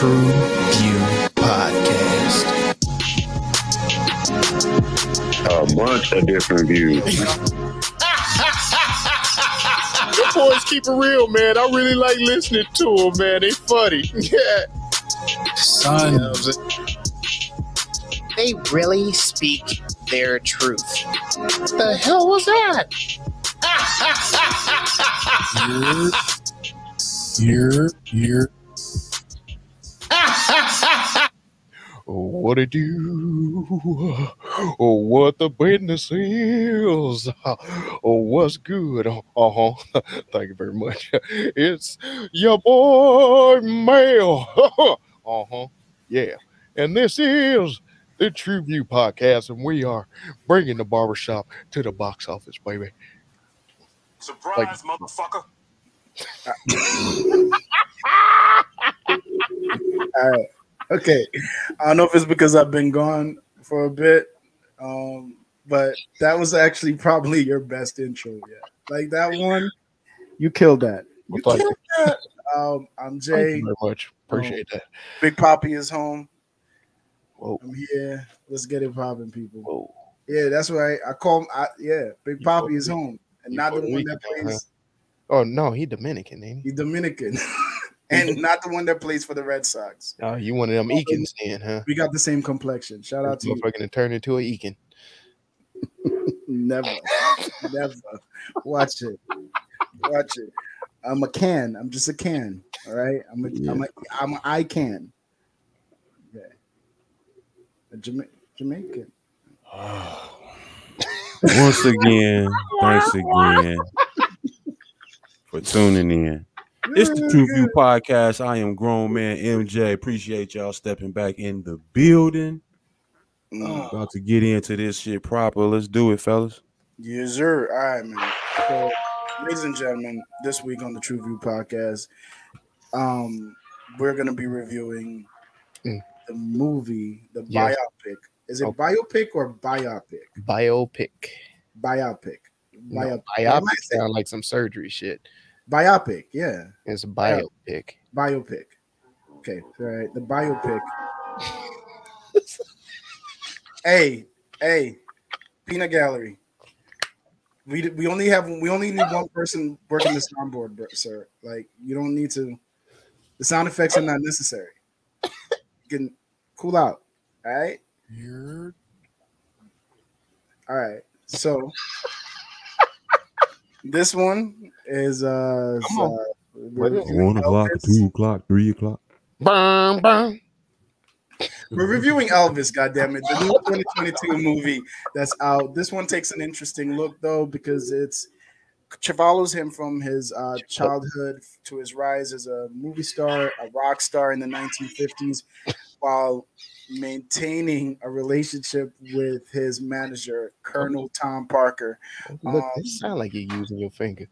TruVue podcast. A bunch of different views. The boys keep it real, man. I really like listening to them, man. They funny. Yeah. Son. They really speak their truth. What the hell was that? You're. What it do? Oh, what the business is? Oh, what's good? Thank you very much. It's your boy Mail. Yeah. And this is the TruVue podcast, and we are bringing the barbershop to the box office, baby. Surprise, motherfucker. All right. Okay. I don't know if it's because I've been gone for a bit, but that was actually probably your best intro yet. Like that one, you killed that. You killed that. I'm Jay. Thank you very much. Appreciate that. Big Poppy is home. Whoa. I'm here. Let's get it popping, people. Whoa. Yeah, that's right. I call him. Big Poppy is home, and not the one that plays. Oh no, he Dominican, ain't he? He's Dominican. And not the one that plays for the Red Sox. Oh, you one of them Eakins then, huh? We got the same complexion. Shout out to you. Motherfucking turn into an Eakin. Never. Watch it. I'm a can. I'm just a can. All right. I'm an I can. Yeah. A Jamaican. Once again, thanks again for tuning in. It's the TruVue podcast. I am grown man MJ. Appreciate y'all stepping back in the building. About to get into this shit proper. Let's do it, fellas. Yes, sir. All right, man. So, ladies and gentlemen, this week on the TruVue podcast, we're gonna be reviewing the movie, the biopic. Is it biopic or biopic? Biopic. Biopic. No, biopic sound like some surgery shit. Biopic, yeah. It's a biopic. Biopic. Okay, all right. The biopic. Hey, Peanut Gallery. We only need one person working the soundboard, sir. Like you don't need to. The sound effects are not necessary. You can cool out. All right. All right. So. This one is 1 o'clock, 2 o'clock, 3 o'clock. We're reviewing Elvis, goddammit, the new 2022 movie that's out. This one takes an interesting look though because it follows him from his childhood to his rise as a movie star, a rock star in the 1950s, while maintaining a relationship with his manager, Colonel Tom Parker. Look, it sound like you're using your finger.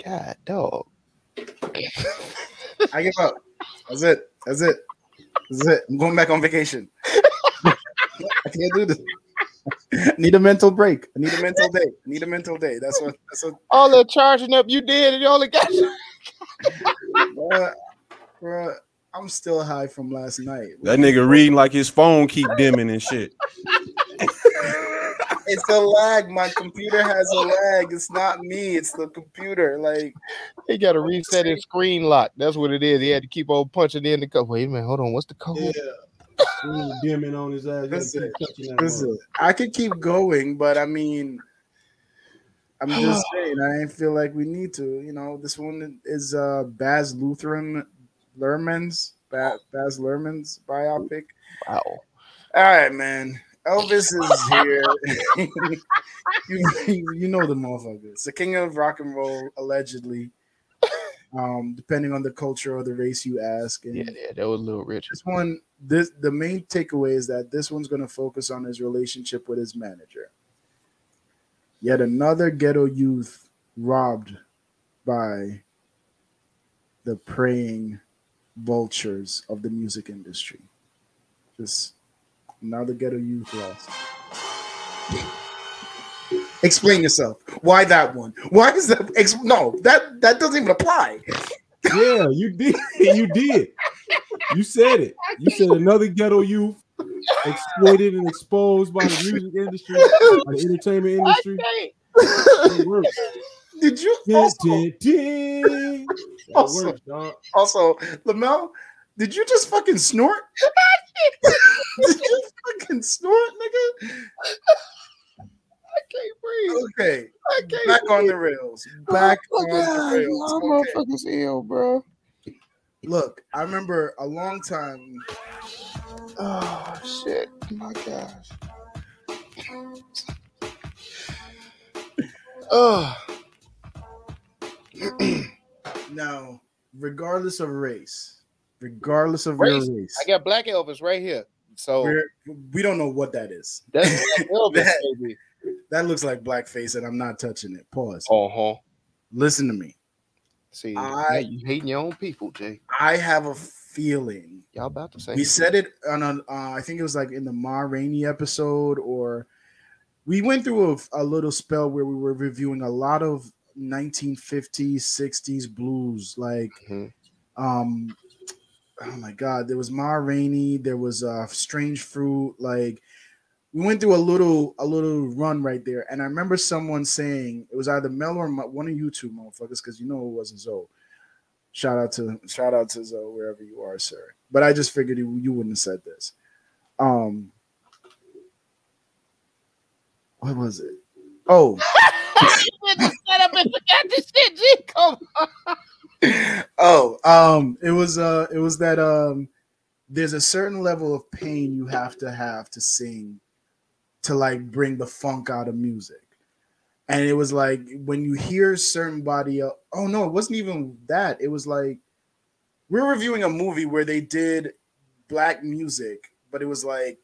God, dog. I give up. That's it. I'm going back on vacation. I can't do this. I need a mental break. I need a mental day. That's what all that charging up you did, and you only got Bruh, I'm still high from last night. That nigga reading like his phone keep dimming and shit. It's a lag. My computer has a lag. It's not me. It's the computer. Like he got to reset his screen lock. That's what it is. He had to keep on punching in the code. Wait a minute. Hold on. What's the code? Yeah. Dimming on his ass. Listen, I could keep going, but I mean, I'm just saying. I feel like we need to. You know, this one is Baz Luhrmann's biopic. Wow. All right, man. Elvis is here. you know the motherfucker. It's the king of rock and roll, allegedly. Depending on the culture or the race you ask. And yeah, that was a little rich. The main takeaway is that this one's going to focus on his relationship with his manager. Yet another ghetto youth robbed by the preying vultures of the music industry. Just another ghetto youth lost. Explain yourself. Why that one? Why is that? No, that doesn't even apply. Yeah, you did. You did. You said it. You said another ghetto youth exploited and exposed by the music industry, by the entertainment industry. It works. Did you That also, works, dog. also, Lamel, did you just fucking snort? Did you fucking snort, nigga? I can't breathe. Okay, I can't back breathe. on the rails. Back on the rails. Y'all Okay. motherfuckers ill, bro. Look, I remember a long time. Oh shit! My gosh. Oh. Now, regardless of race, regardless of Race? your race, I got Black Elvis right here. So we don't know what that is. that's Black Elvis, baby. That looks like blackface, and I'm not touching it. Pause. Uh-huh. Listen to me. See, you hating your own people, Jay. I have a feeling. Y'all about to say We said it on I think it was like in the Ma Rainey episode, or we went through a little spell where we were reviewing a lot of 1950s, 60s blues, like oh my god, there was Ma Rainey, there was Strange Fruit, like we went through a little run right there. And I remember someone saying, it was either Mel or one of you two motherfuckers, because you know it wasn't Zoe. Shout out to Zoe wherever you are, sir. But I just figured you wouldn't have said this. What was it? Oh. Set up and forgot this shit, G. Come on. It was that there's a certain level of pain you have to sing to like bring the funk out of music. And it was like when you hear certain body oh no, it wasn't even that. It was like we're reviewing a movie where they did black music, but it was like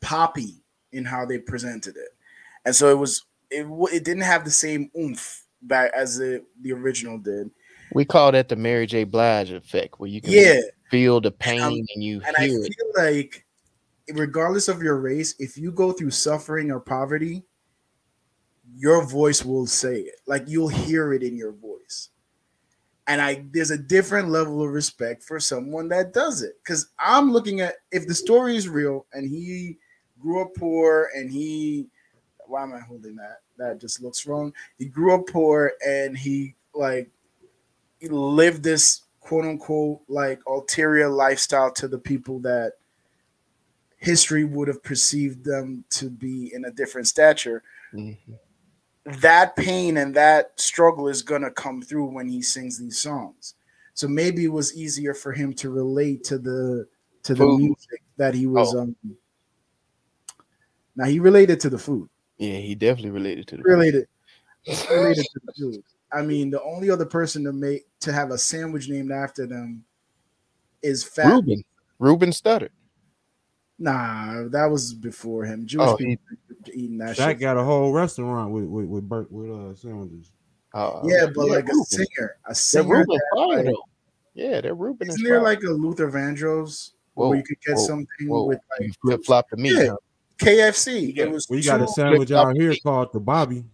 poppy in how they presented it. And so it didn't have the same oomph back as the original did. We call that the Mary J. Blige effect, where you can feel the pain and you hear it. And I feel like regardless of your race, if you go through suffering or poverty, your voice will say it. Like you'll hear it in your voice. And there's a different level of respect for someone that does it. Because I'm looking at, if the story is real and he grew up poor and why am I holding that? That just looks wrong. He grew up poor and he lived this quote unquote like ulterior lifestyle to the people that history would have perceived them to be in a different stature. Mm-hmm. That pain and that struggle is going to come through when he sings these songs. So maybe it was easier for him to relate to the music that he was now he related to the food. Yeah, he definitely related to the related to the food. I mean, the only other person to have a sandwich named after them is Fat Reuben Studdard. Nah, that was before him. Jewish people eating that shit. Shaq got a whole restaurant with sandwiches. Yeah, but like Reuben. a singer. They're Reuben. Isn't there like a Luther Vandross where you could get something with like flip flop to meat? Yeah. KFC. Yeah. It was we got a sandwich out here called the Bobby.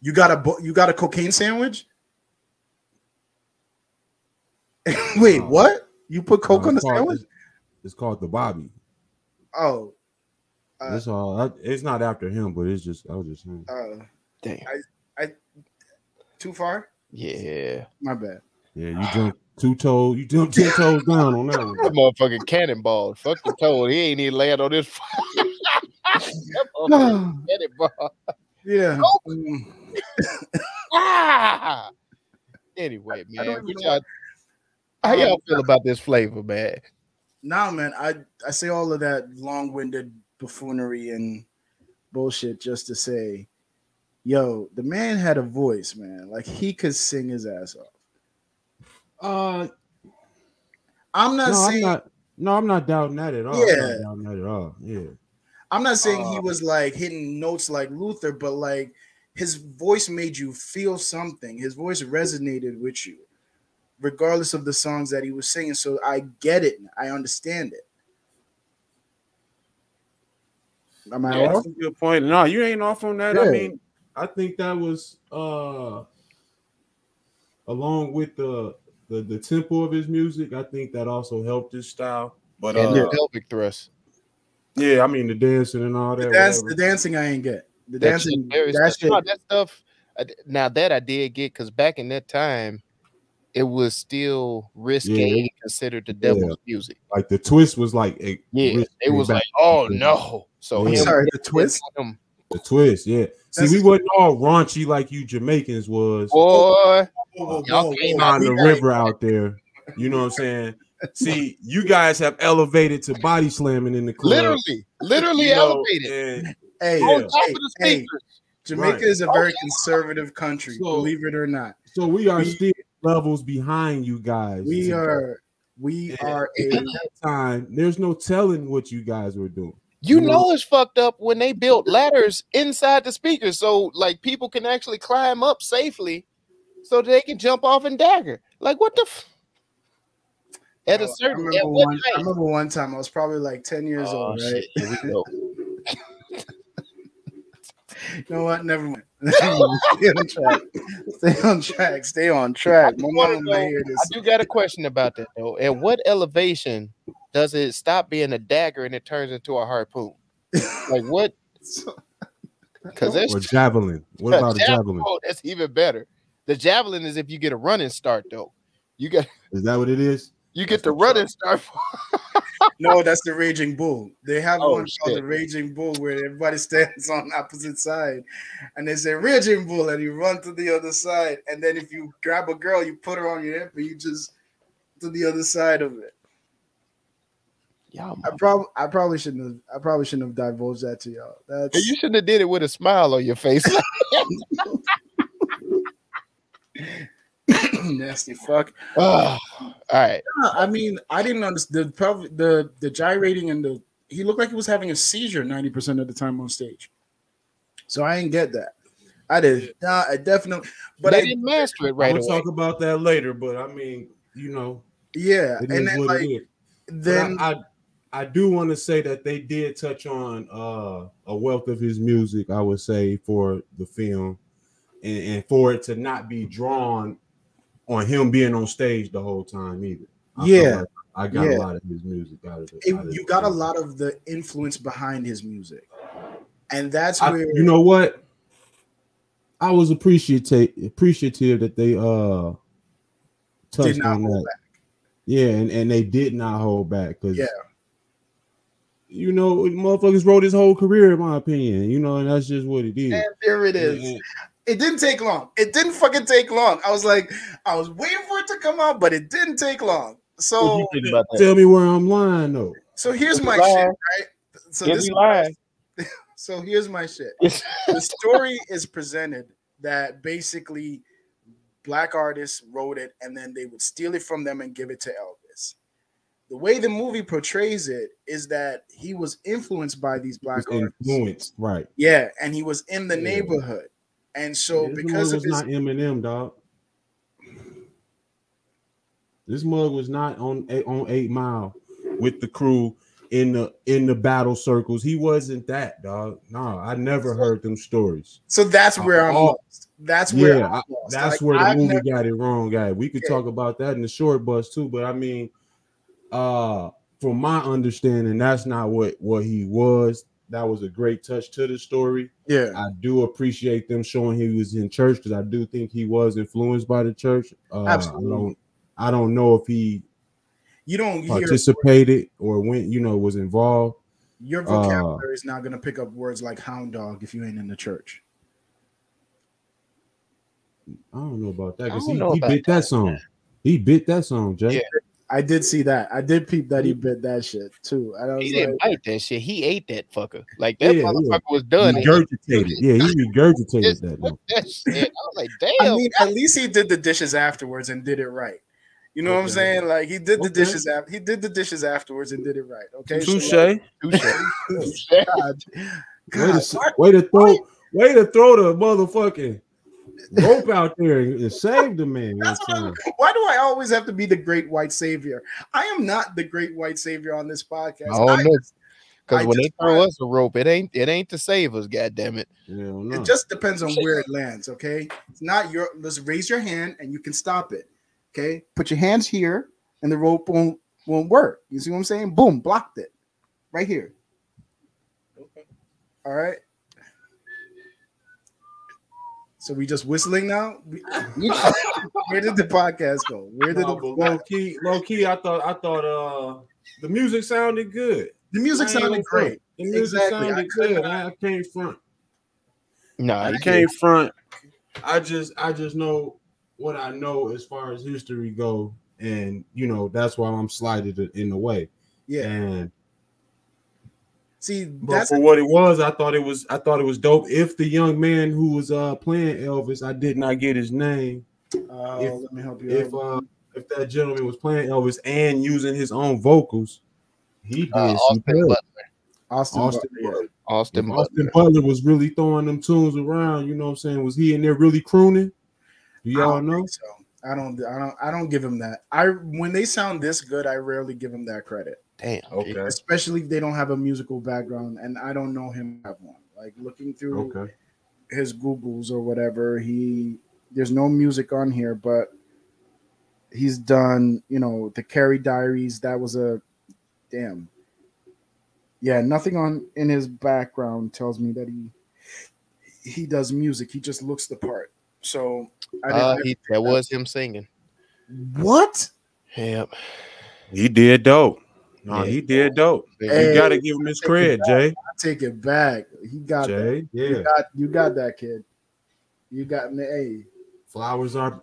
You got a cocaine sandwich? Wait, what? You put coke on the sandwich? It's called the Bobby. Oh, that's all. It's not after him, but it's just I was just saying. Damn, I too far? Yeah, my bad. Yeah, you jumped 10 toes down on that one. That motherfucking cannonball. Fuck the toe. He ain't even land on this. Cannonball. Yeah. Anyway, man, how y'all feel about this flavor, man? Nah, man, I say all of that long-winded buffoonery and bullshit just to say, yo, the man had a voice, man. Like he could sing his ass off. I'm not doubting that at all. Yeah. I'm not doubting that at all. Yeah. I'm not saying he was like hitting notes like Luther, but like his voice made you feel something. His voice resonated with you, regardless of the songs that he was singing. So I get it. I understand it. Am I off? That's a good point. No, you ain't off on that. Yeah. I mean, I think that was along with the the tempo of his music. I think that also helped his style. But And the pelvic thrust. yeah, I mean the dancing and all that. The dancing I ain't get. The That dancing, shit, that shit. that stuff. Now that I did get, because back in that time, it was still risque and considered the devil's music. Like the twist was like it was like, oh no. So I'm sorry, the twist. The twist, yeah. See, we wasn't all raunchy like you Jamaicans was. Boy, y'all came on the river out there. You know what I'm saying? See, you guys have elevated to body slamming in the club. Literally elevated. Hey, on top of the speakers. Jamaica is a very conservative country, believe it or not. So we are still levels behind you guys. We are at that time. There's no telling what you guys were doing. You know it's fucked up when they built ladders inside the speakers, so like people can actually climb up safely, so they can jump off and dagger. Like what the? At a certain, I remember one time I was probably like 10 years old, right? Here we go. You know what? Never mind. Stay on track. Stay on track. My mom may hear this. I do got a question about that though. At what elevation does it stop being a dagger and it turns into a harpoon? Like what? Because that's or javelin. What about a javelin? Oh, that's even better. The javelin is if you get a running start though. You got. Is that what it is? You get the running start. No, that's the Raging Bull. They have one called the Raging Bull where everybody stands on opposite side, and they say Raging Bull, and you run to the other side, and then if you grab a girl, you put her on your hip, and you just to the other side of it. Yeah, I probably shouldn't have divulged that to y'all. You shouldn't have did it with a smile on your face. Nasty fuck. All right. I mean, I didn't understand the gyrating and he looked like he was having a seizure 90% of the time on stage. So I didn't get that. I did. I definitely, but I didn't master it right away. We'll talk about that later, but I mean, you know, yeah. And then like then I do want to say that they did touch on a wealth of his music, I would say, for the film, and for it to not be drawn on him being on stage the whole time either. I got a lot of his music out of it. You got a lot of the influence behind his music, and that's where you know what I was appreciative that they touched on that. Yeah, and they did not hold back because you know, motherfuckers wrote his whole career, in my opinion. You know, and that's just what it is. And there it is. It didn't take long. It didn't fucking take long. I was waiting for it to come out, but it didn't take long. So tell me where I'm lying though. So here's my shit, right? So here's my shit. The story is presented that basically black artists wrote it and then they would steal it from them and give it to Elvis. The way the movie portrays it is that he was influenced by these black artists. Right. Yeah, and he was in the neighborhood. And so because of his not Eminem, dog. This mug was not on 8 Mile with the crew in the battle circles. He wasn't that, dog. No, I never heard them stories. So that's where I'm lost. That's where I'm lost. That's where the movie got it wrong, guy. We could talk about that in the short bus too, but I mean, from my understanding, that's not what he was. That was a great touch to the story. Yeah, I do appreciate them showing he was in church because I do think he was influenced by the church. Absolutely. I don't know if he participated or went, was involved. Your vocabulary is not going to pick up words like hound dog if you ain't in the church. I don't know about that because he bit that song. He bit that song, Jay. Yeah. I did see that. I did peep that he bit that shit too. He didn't bite that shit. He ate that fucker. Like that motherfucker was done. He regurgitated. He regurgitated that. That shit. I was like, damn. I mean, at least he did the dishes afterwards and did it right. You know what I'm saying? Like he did the dishes. He did the dishes afterwards and did it right. Okay. Touche. Way to throw the motherfucking rope out there and save the man. Why do I always have to be the great white savior? I am not the great white savior on this podcast. Oh no, because when they throw us a rope, it ain't to save us. God damn it! It just depends on where it lands. Okay, it's not your. Let's raise your hand and you can stop it. Okay, put your hands here, and the rope won't work. You see what I'm saying? Boom, blocked it right here. Okay. All right. So we just whistling now. Where did the podcast go? Where did low key? I thought the music sounded good. the music sounded great? The music sounded good. I can't front. No, I he can't front. I just know what I know as far as history go, and that's why I'm slighted in the way. Yeah. And see, but for what it was, I thought it was dope. If the young man who was playing Elvis, I did not get his name. Let me help you out. If that gentleman was playing Elvis and using his own vocals, he did Austin Butler. Austin Butler was really throwing them tunes around. You know what I'm saying? Was he in there really crooning? Do y'all know? So I don't give him that. When they sound this good, I rarely give him that credit. Damn. Okay. Especially if they don't have a musical background, and I don't know him have one. Like looking through his Googles or whatever, there's no music on here, but he's done, the Carrie Diaries. That was a damn. Yeah, nothing in his background tells me that he does music. He just looks the part. So that was him singing. What? Yep. He did dope. No, he did dope. Hey, you gotta give him his cred, Jay. I take it back. He got Jay. that. Yeah, you got that, kid. You got me. Hey, flowers are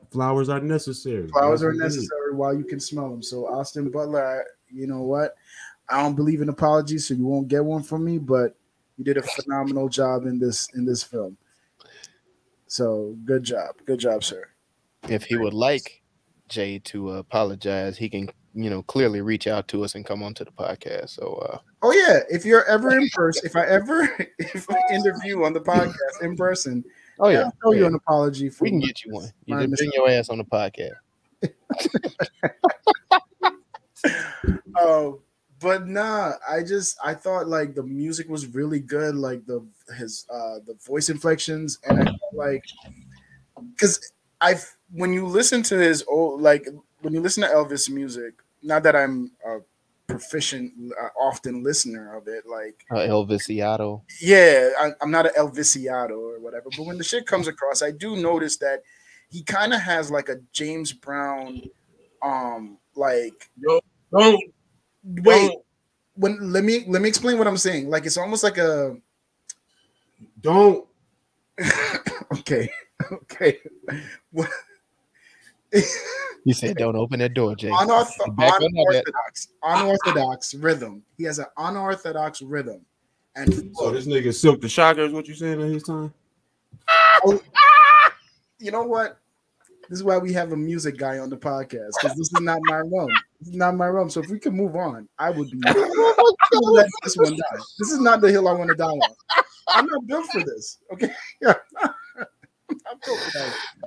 necessary. Flowers are necessary while you can smell them. So Austin Butler, you know what? I don't believe in apologies, so you won't get one from me. But you did a phenomenal job in this film. So good job, sir. If he would like Jay to apologize, he can, clearly reach out to us and come onto the podcast. So, oh yeah, if you're ever in person, if I interview on the podcast in person, I'll throw you an apology. We can get you one. You just bring your ass on the podcast. But nah, I thought like the music was really good, like the voice inflections, and I felt like because when you listen to his old, like when you listen to Elvis music, not that I'm a proficient, often listener of it, like Elvisiato. Yeah, I'm not an Elvisiato or whatever, but when the shit comes across, I do notice that he kind of has like a James Brown, like let me explain what I'm saying. Like it's almost like a don't. Okay. You said don't open that door, Jay. Unorthodox rhythm. He has an unorthodox rhythm. And so this nigga Silk the Shocker is what you saying at his time? You know what? This is why we have a music guy on the podcast, because this is not my realm. This is not my realm. So if we can move on, I would be let this one die. This is not the hill I want to die on. I'm not built for this. Okay.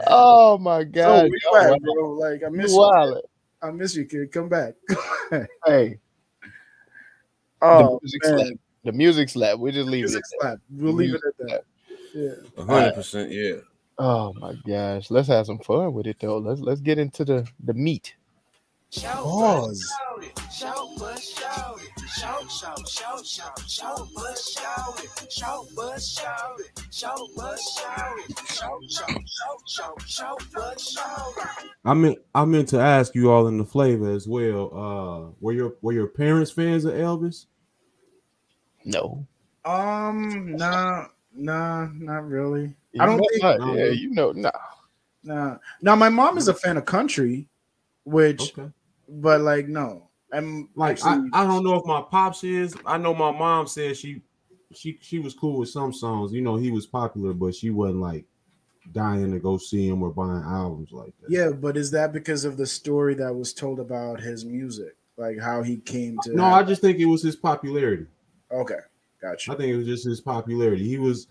Oh my God. So glad, bro. Like I miss you. I miss you, kid. Come back. Hey. Oh, the music slap. We just leave it. We'll leave it at that. Yeah. 100%. Yeah. Oh my gosh. Let's have some fun with it though. Let's get into the meat. Pause. I meant to ask you all in the flavor as well. Were your parents fans of Elvis? No. Nah, not really. I don't think. Nah. Now my mom is a fan of country, which, but like no. I'm like actually, I don't know if my pops is. I know my mom said she was cool with some songs. He was popular, but she wasn't like dying to go see him or buying albums like that. Yeah, but is that because of the story that was told about his music, like how he came to? No, I just think it was his popularity. Okay, gotcha. I think it was just his popularity. He was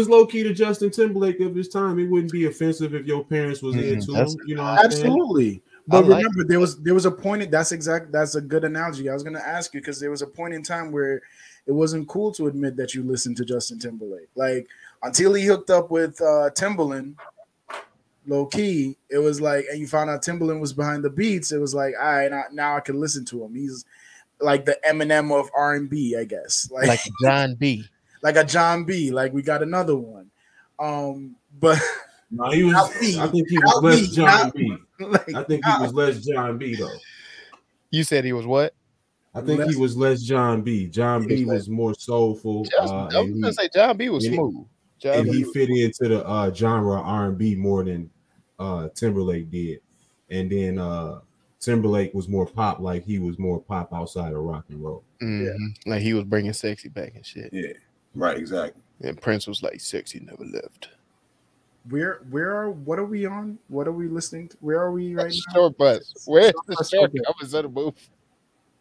low key to Justin Timberlake of his time. It wouldn't be offensive if your parents was into him. You know, absolutely. But remember, there was a point. That's a good analogy. I was going to ask you because there was a point in time where it wasn't cool to admit that you listened to Justin Timberlake. Like until he hooked up with Timbaland, low key, it was like, and you found out Timbaland was behind the beats. It was like, all right, now I can listen to him. He's like the Eminem of R&B, I guess, like John B. like a John B. Like we got another one, but No, he was. I think he was less John B. I think he was less John B. though. You said he was what? I think he was less John B. John B was more soulful. I was gonna say John B was smooth. And he fit into the genre R&B more than Timberlake did. And then Timberlake was more pop, like he was more pop outside of rock and roll. Mm-hmm. Like he was bringing sexy back and shit. Yeah, right, exactly. And Prince was like, "Sexy never left." What are we on? What are we listening to? Where are we right now? Short bus. Where's the shortcomings of the movie?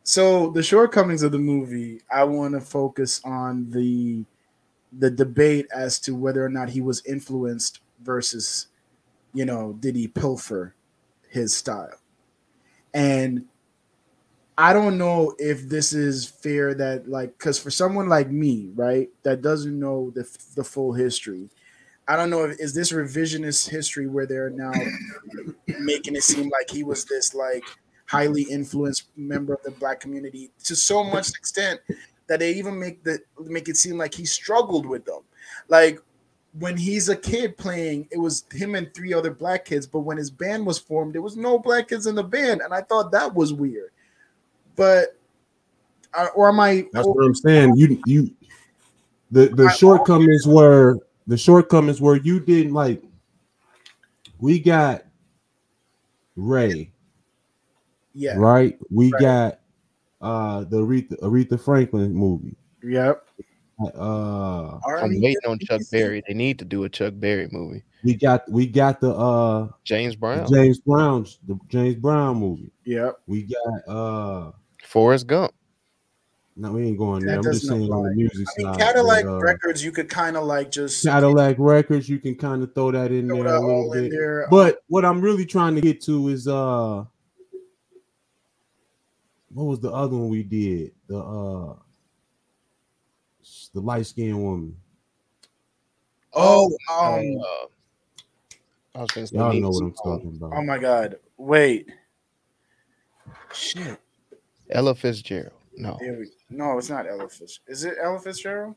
So the shortcomings of the movie, I want to focus on the debate as to whether or not he was influenced versus, did he pilfer his style? And I don't know if this is fair that, like, because for someone like me, right, that doesn't know the full history, I don't know is this revisionist history where they're now making it seem like he was this like highly influenced member of the Black community to so much extent that they even make it seem like he struggled with them. Like when he's a kid playing, it was him and 3 other Black kids, but when his band was formed, there was no Black kids in the band, and I thought that was weird. But or am I? That's what I'm saying. The shortcomings were you didn't like. We got Ray. Yeah. Right. We got the Aretha Franklin movie. Yep. I'm waiting on Chuck Berry. They need to do a Chuck Berry movie. We got the James Brown. The James Brown movie. Yep. We got Forrest Gump. No, we ain't going there. I'm just saying on the music side. Cadillac Records, you could kind of like just Cadillac Records, you can kind of throw that in there a little bit. But what I'm really trying to get to is what was the other one we did? The light-skinned woman. I was gonna say y'all know what I'm talking about. Oh my God! Wait, shit. Ella Fitzgerald. No, it's not Ella Fitzgerald. Is it Ella Fitzgerald?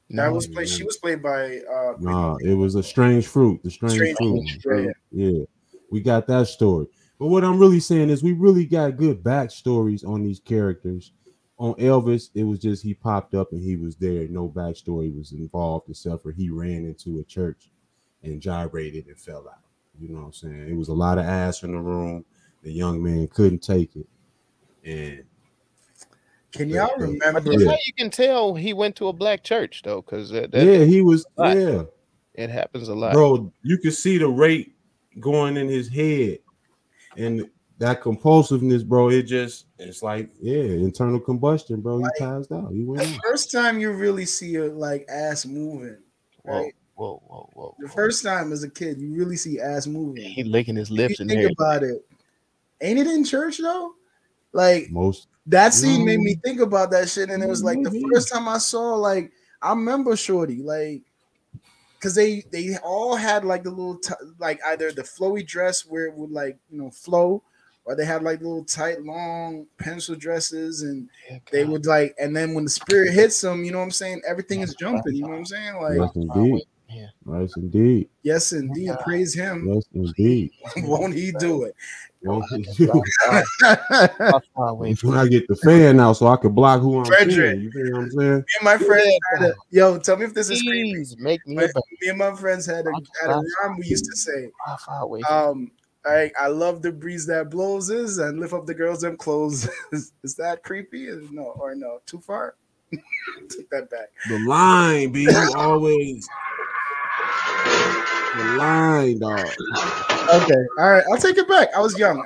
No, she was played by. No, it was a Strange Fruit. The Strange Fruit. Yeah, we got that story. But what I'm really saying is we really got good backstories on these characters. On Elvis, it was just he popped up and he was there. No backstory was involved except for he ran into a church and gyrated and fell out. You know what I'm saying? It was a lot of ass in the room. The young man couldn't take it. And can y'all remember? That's how you can tell he went to a Black church though, because he was. Yeah, it happens a lot, bro. You could see the rate going in his head, and that compulsiveness, bro. It's like internal combustion, bro. He passed out. He went out. First time you really see a like ass moving, right? Whoa. The first time as a kid, you really see ass moving. He licking his lips and think about it. Ain't it in church though? Like most. That scene made me think about that shit, and it was like the first time I saw, like, I remember Shorty, like, because they all had like the little like either the flowy dress where it would like flow, or they had like little tight long pencil dresses, and they would like, and then when the spirit hits them, you know what I'm saying, everything is jumping, you know what I'm saying, like. Yes, indeed. Yes, indeed. Yes, indeed. Praise him. Yes, indeed. Won't he do it? Won't he do it? When I get the fan out so I can block who I'm seeing. You know what I'm saying? Me and my friends had tell me if this is creepy. Make me me and my friends had a rhyme we used to say. I love the breeze that blows and lift up the girls them clothes. Is that creepy? No, too far? Take that back. The line, B, you always the line, dog. Okay, all right, I'll take it back. I was young.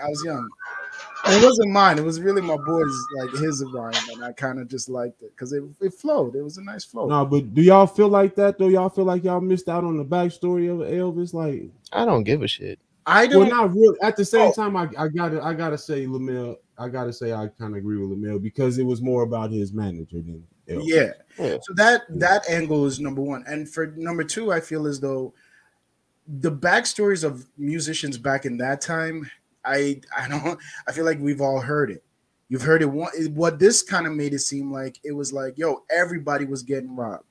And it wasn't mine. It was really my boys, like his rhyme, and I kind of just liked it because it flowed. It was a nice flow. No, but do y'all feel like that though? Y'all feel like y'all missed out on the backstory of Elvis? Like, I don't give a shit. I don't. Well, not really. At the same time, I gotta say, Lamel. I gotta say, I kind of agree with Lamel because it was more about his manager than Elvis. Yeah. So that angle is number one, and for number two, I feel as though the backstories of musicians back in that time, I feel like we've all heard it. You've heard it. What this kind of made it seem like, it was like, yo, everybody was getting robbed.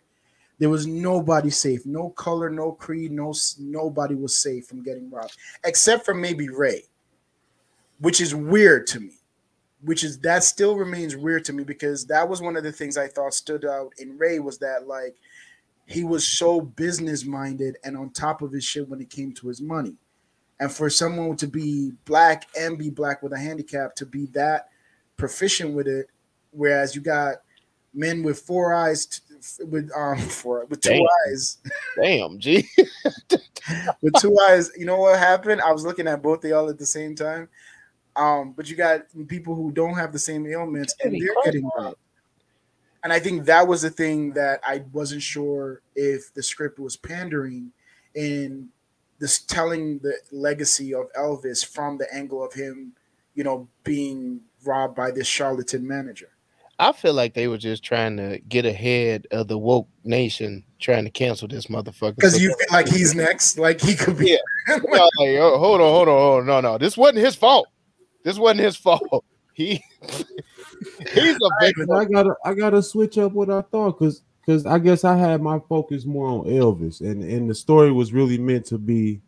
There was nobody safe. No color, no creed, nobody was safe from getting robbed, except for maybe Ray, which is weird to me. That still remains weird to me, because that was one of the things I thought stood out in Ray, was that like he was so business minded and on top of his shit when it came to his money. And for someone to be black and be black with a handicap, to be that proficient with it, whereas you got men with four eyes, with two eyes. Damn, G. With two eyes. You know what happened? I was looking at both of y'all at the same time. But you got people who don't have the same ailments, and they're getting robbed. And I think that was the thing that I wasn't sure if the script was pandering in this, telling the legacy of Elvis from the angle of him, you know, being robbed by this charlatan manager. I feel like they were just trying to get ahead of the woke nation, trying to cancel this motherfucker. Because you feel like he's next, like he could be. Yeah. Like, oh, hold on. No. This wasn't his fault. He's a victim. I gotta switch up what I thought, because I guess I had my focus more on Elvis, and the story was really meant to be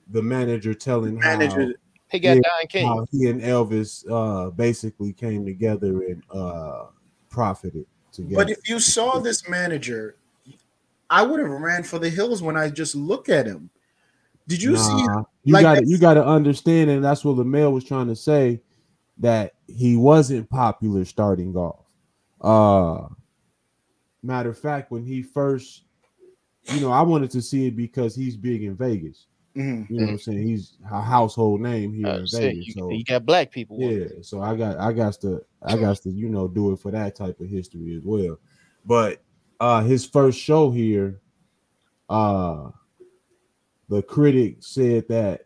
the manager telling how he got Don King. How he and Elvis basically came together and profited together. But if you saw this manager, I would have ran for the hills when I just look at him. Did you see him? You got to understand, and that's what LaMel was trying to say, that he wasn't popular starting off. Matter of fact, when he first, I wanted to see it because he's big in Vegas. Mm-hmm. You know what I'm saying? He's a household name here in Vegas. So you got black people. Yeah, so I got to do it for that type of history as well. But his first show here, the critic said that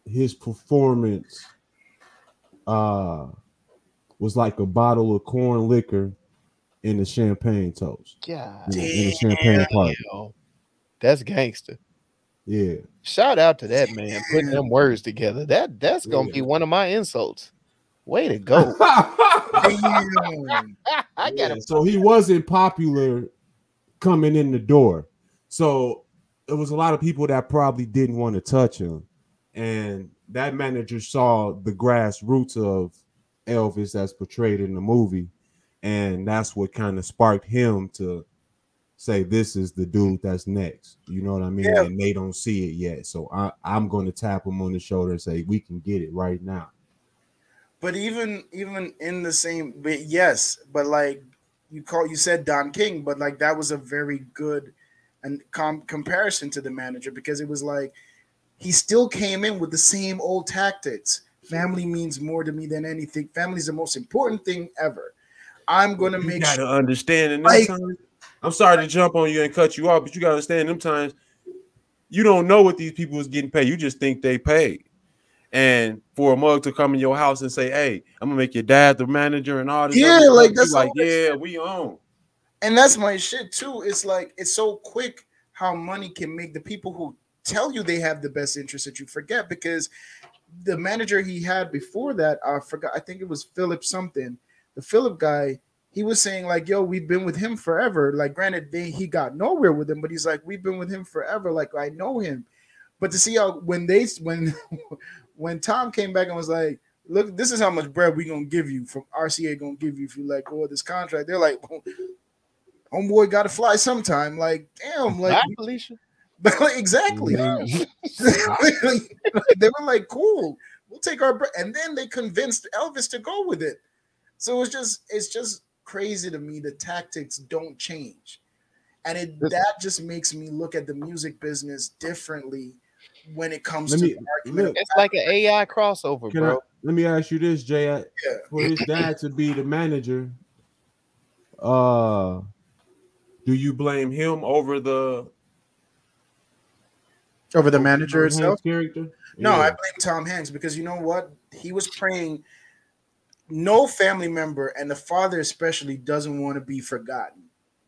his performance was like a bottle of corn liquor in a champagne toast. God, in a champagne party. That's gangster. Yeah. Shout out to that man putting them words together. That's gonna be one of my insults. Way to go. I got it. So he wasn't popular coming in the door. So it was a lot of people that probably didn't want to touch him. And that manager saw the grassroots of Elvis that's portrayed in the movie. And that's what kind of sparked him to say, this is the dude that's next. You know what I mean? Yeah. And they don't see it yet. So I'm going to tap him on the shoulder and say, we can get it right now. But even in the same, but yes, but like you said Don King, but like that was a very good and comparison to the manager, because it was like he still came in with the same old tactics. Family means more to me than anything. Family is the most important thing ever. I'm going to make sure. You got to understand in them times. I'm sorry to jump on you and cut you off, but you got to understand them times. You don't know what these people is getting paid. You just think they paid. And for a mug to come in your house and say, hey, I'm going to make your dad the manager and all this. Yeah, like that's like, yeah, we own. And that's my shit too. It's like, it's so quick how money can make the people who tell you they have the best interest that you forget, because the manager he had before that, I forgot, I think it was Philip something. The Philip guy, he was saying like, yo, we've been with him forever. Like, granted, he got nowhere with him, but he's like, we've been with him forever. Like, I know him. But to see how when Tom came back and was like, look, this is how much bread we gonna give you from RCA gonna give you if you let go of this contract. They're like, homeboy got to fly sometime. Like, damn, like, Felicia. Exactly. They were like, cool, we'll take our bread. And then they convinced Elvis to go with it. So it's just crazy to me. The tactics don't change. And that just makes me look at the music business differently when it comes to the argument. It's like an AI crossover, bro. Let me ask you this, Jay. For his dad to be the manager, do you blame him over the manager itself? Character? No, I blame Tom Hanks, because you know what? He was praying no family member, and the father especially, doesn't want to be forgotten.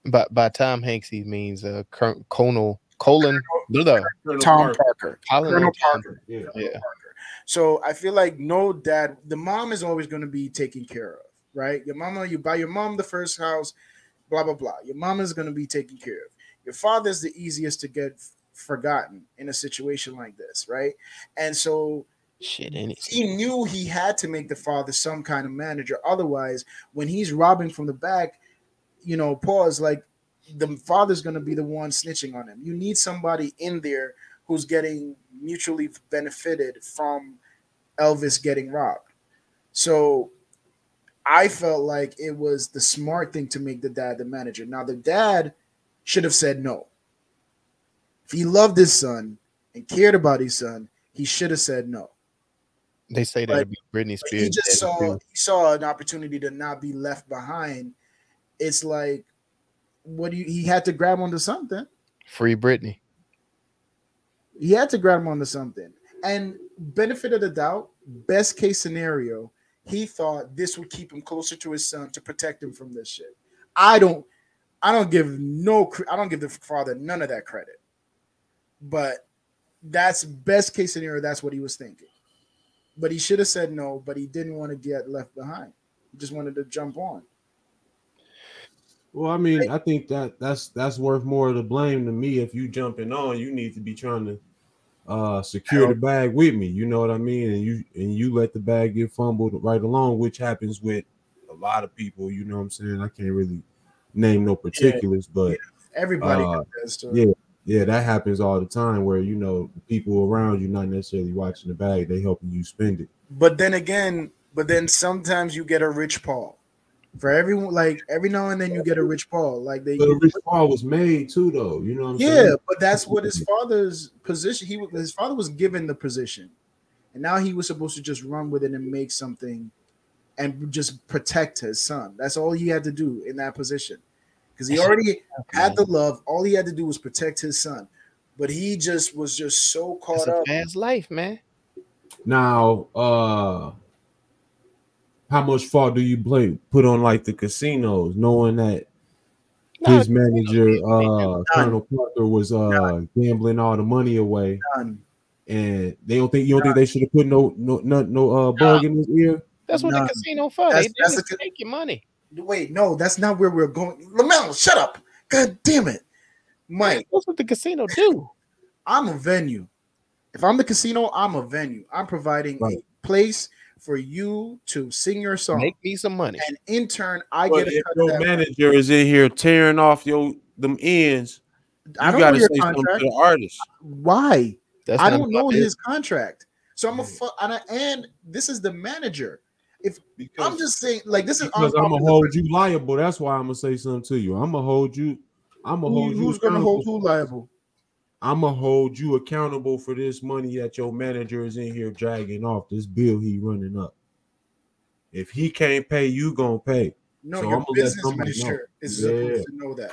By Tom Hanks, he means Colonel Colin, Tom Parker. Colin Colonel Tom. Parker. Yeah. Yeah. So I feel like no dad, the mom is always going to be taken care of, right? Your mama, you buy your mom the first house, blah, blah, blah. Your mom is going to be taken care of. Your father's the easiest to get forgotten in a situation like this, right? And so he knew he had to make the father some kind of manager. Otherwise, when he's robbing from the back, you know, pause, like the father's going to be the one snitching on him. You need somebody in there who's getting mutually benefited from Elvis getting robbed. So I felt like it was the smart thing to make the dad the manager. Now, the dad should have said no. If he loved his son and cared about his son, he should have said no. They say that'd be Britney Spears. He just saw an opportunity to not be left behind. It's like, he had to grab onto something. Free Britney. He had to grab him onto something. And benefit of the doubt, best case scenario, he thought this would keep him closer to his son to protect him from this shit. I don't give the father none of that credit. But that's best case scenario. That's what he was thinking. But he should have said no, but he didn't want to get left behind. He just wanted to jump on. Well, I mean, I think that's worth more of the blame to me. If you jumping on, you need to be trying to secure the bag with me. You know what I mean? And you let the bag get fumbled right along, which happens with a lot of people. You know what I'm saying? I can't really name no particulars, but everybody does too. Yeah, that happens all the time where, you know, people around you not necessarily watching the bag, they helping you spend it. But then sometimes you get a rich Paul. For everyone, like every now and then you get a rich Paul. Like but a rich Paul was made too, though. You know what I'm saying? Yeah, but that's what his father's position. His father was given the position, and now he was supposed to just run with it and make something, and just protect his son. That's all he had to do in that position, because he already had the love. All he had to do was protect his son, but he just was so caught up. Man's life, man. Now, how much fault do you put on like the casinos, knowing that his manager, Colonel Parker, was gambling all the money away, and you don't think they should have put no bug in his ear? That's what the casino for. They take your money. Wait, no, that's not where we're going. Lamel, shut up! God damn it, Mike. That's what the casino do. I'm a venue. If I'm the casino, I'm a venue. I'm providing a place for you to sing your song, make me some money, and in turn, I but get a if cut. Your manager is in here tearing off them ends. I don't got to know your say contract. something to the artist. Why? I don't know his business. contract, so I'm and this is the manager. I'm just saying, like, this is because I'm gonna hold you liable. That's why I'm gonna say something to you. I'm gonna hold you. Who's gonna hold who liable? I'm gonna hold you accountable for this money that your manager is in here dragging off, this bill he running up. If he can't pay, you gonna pay. No, so your business manager is supposed to know that.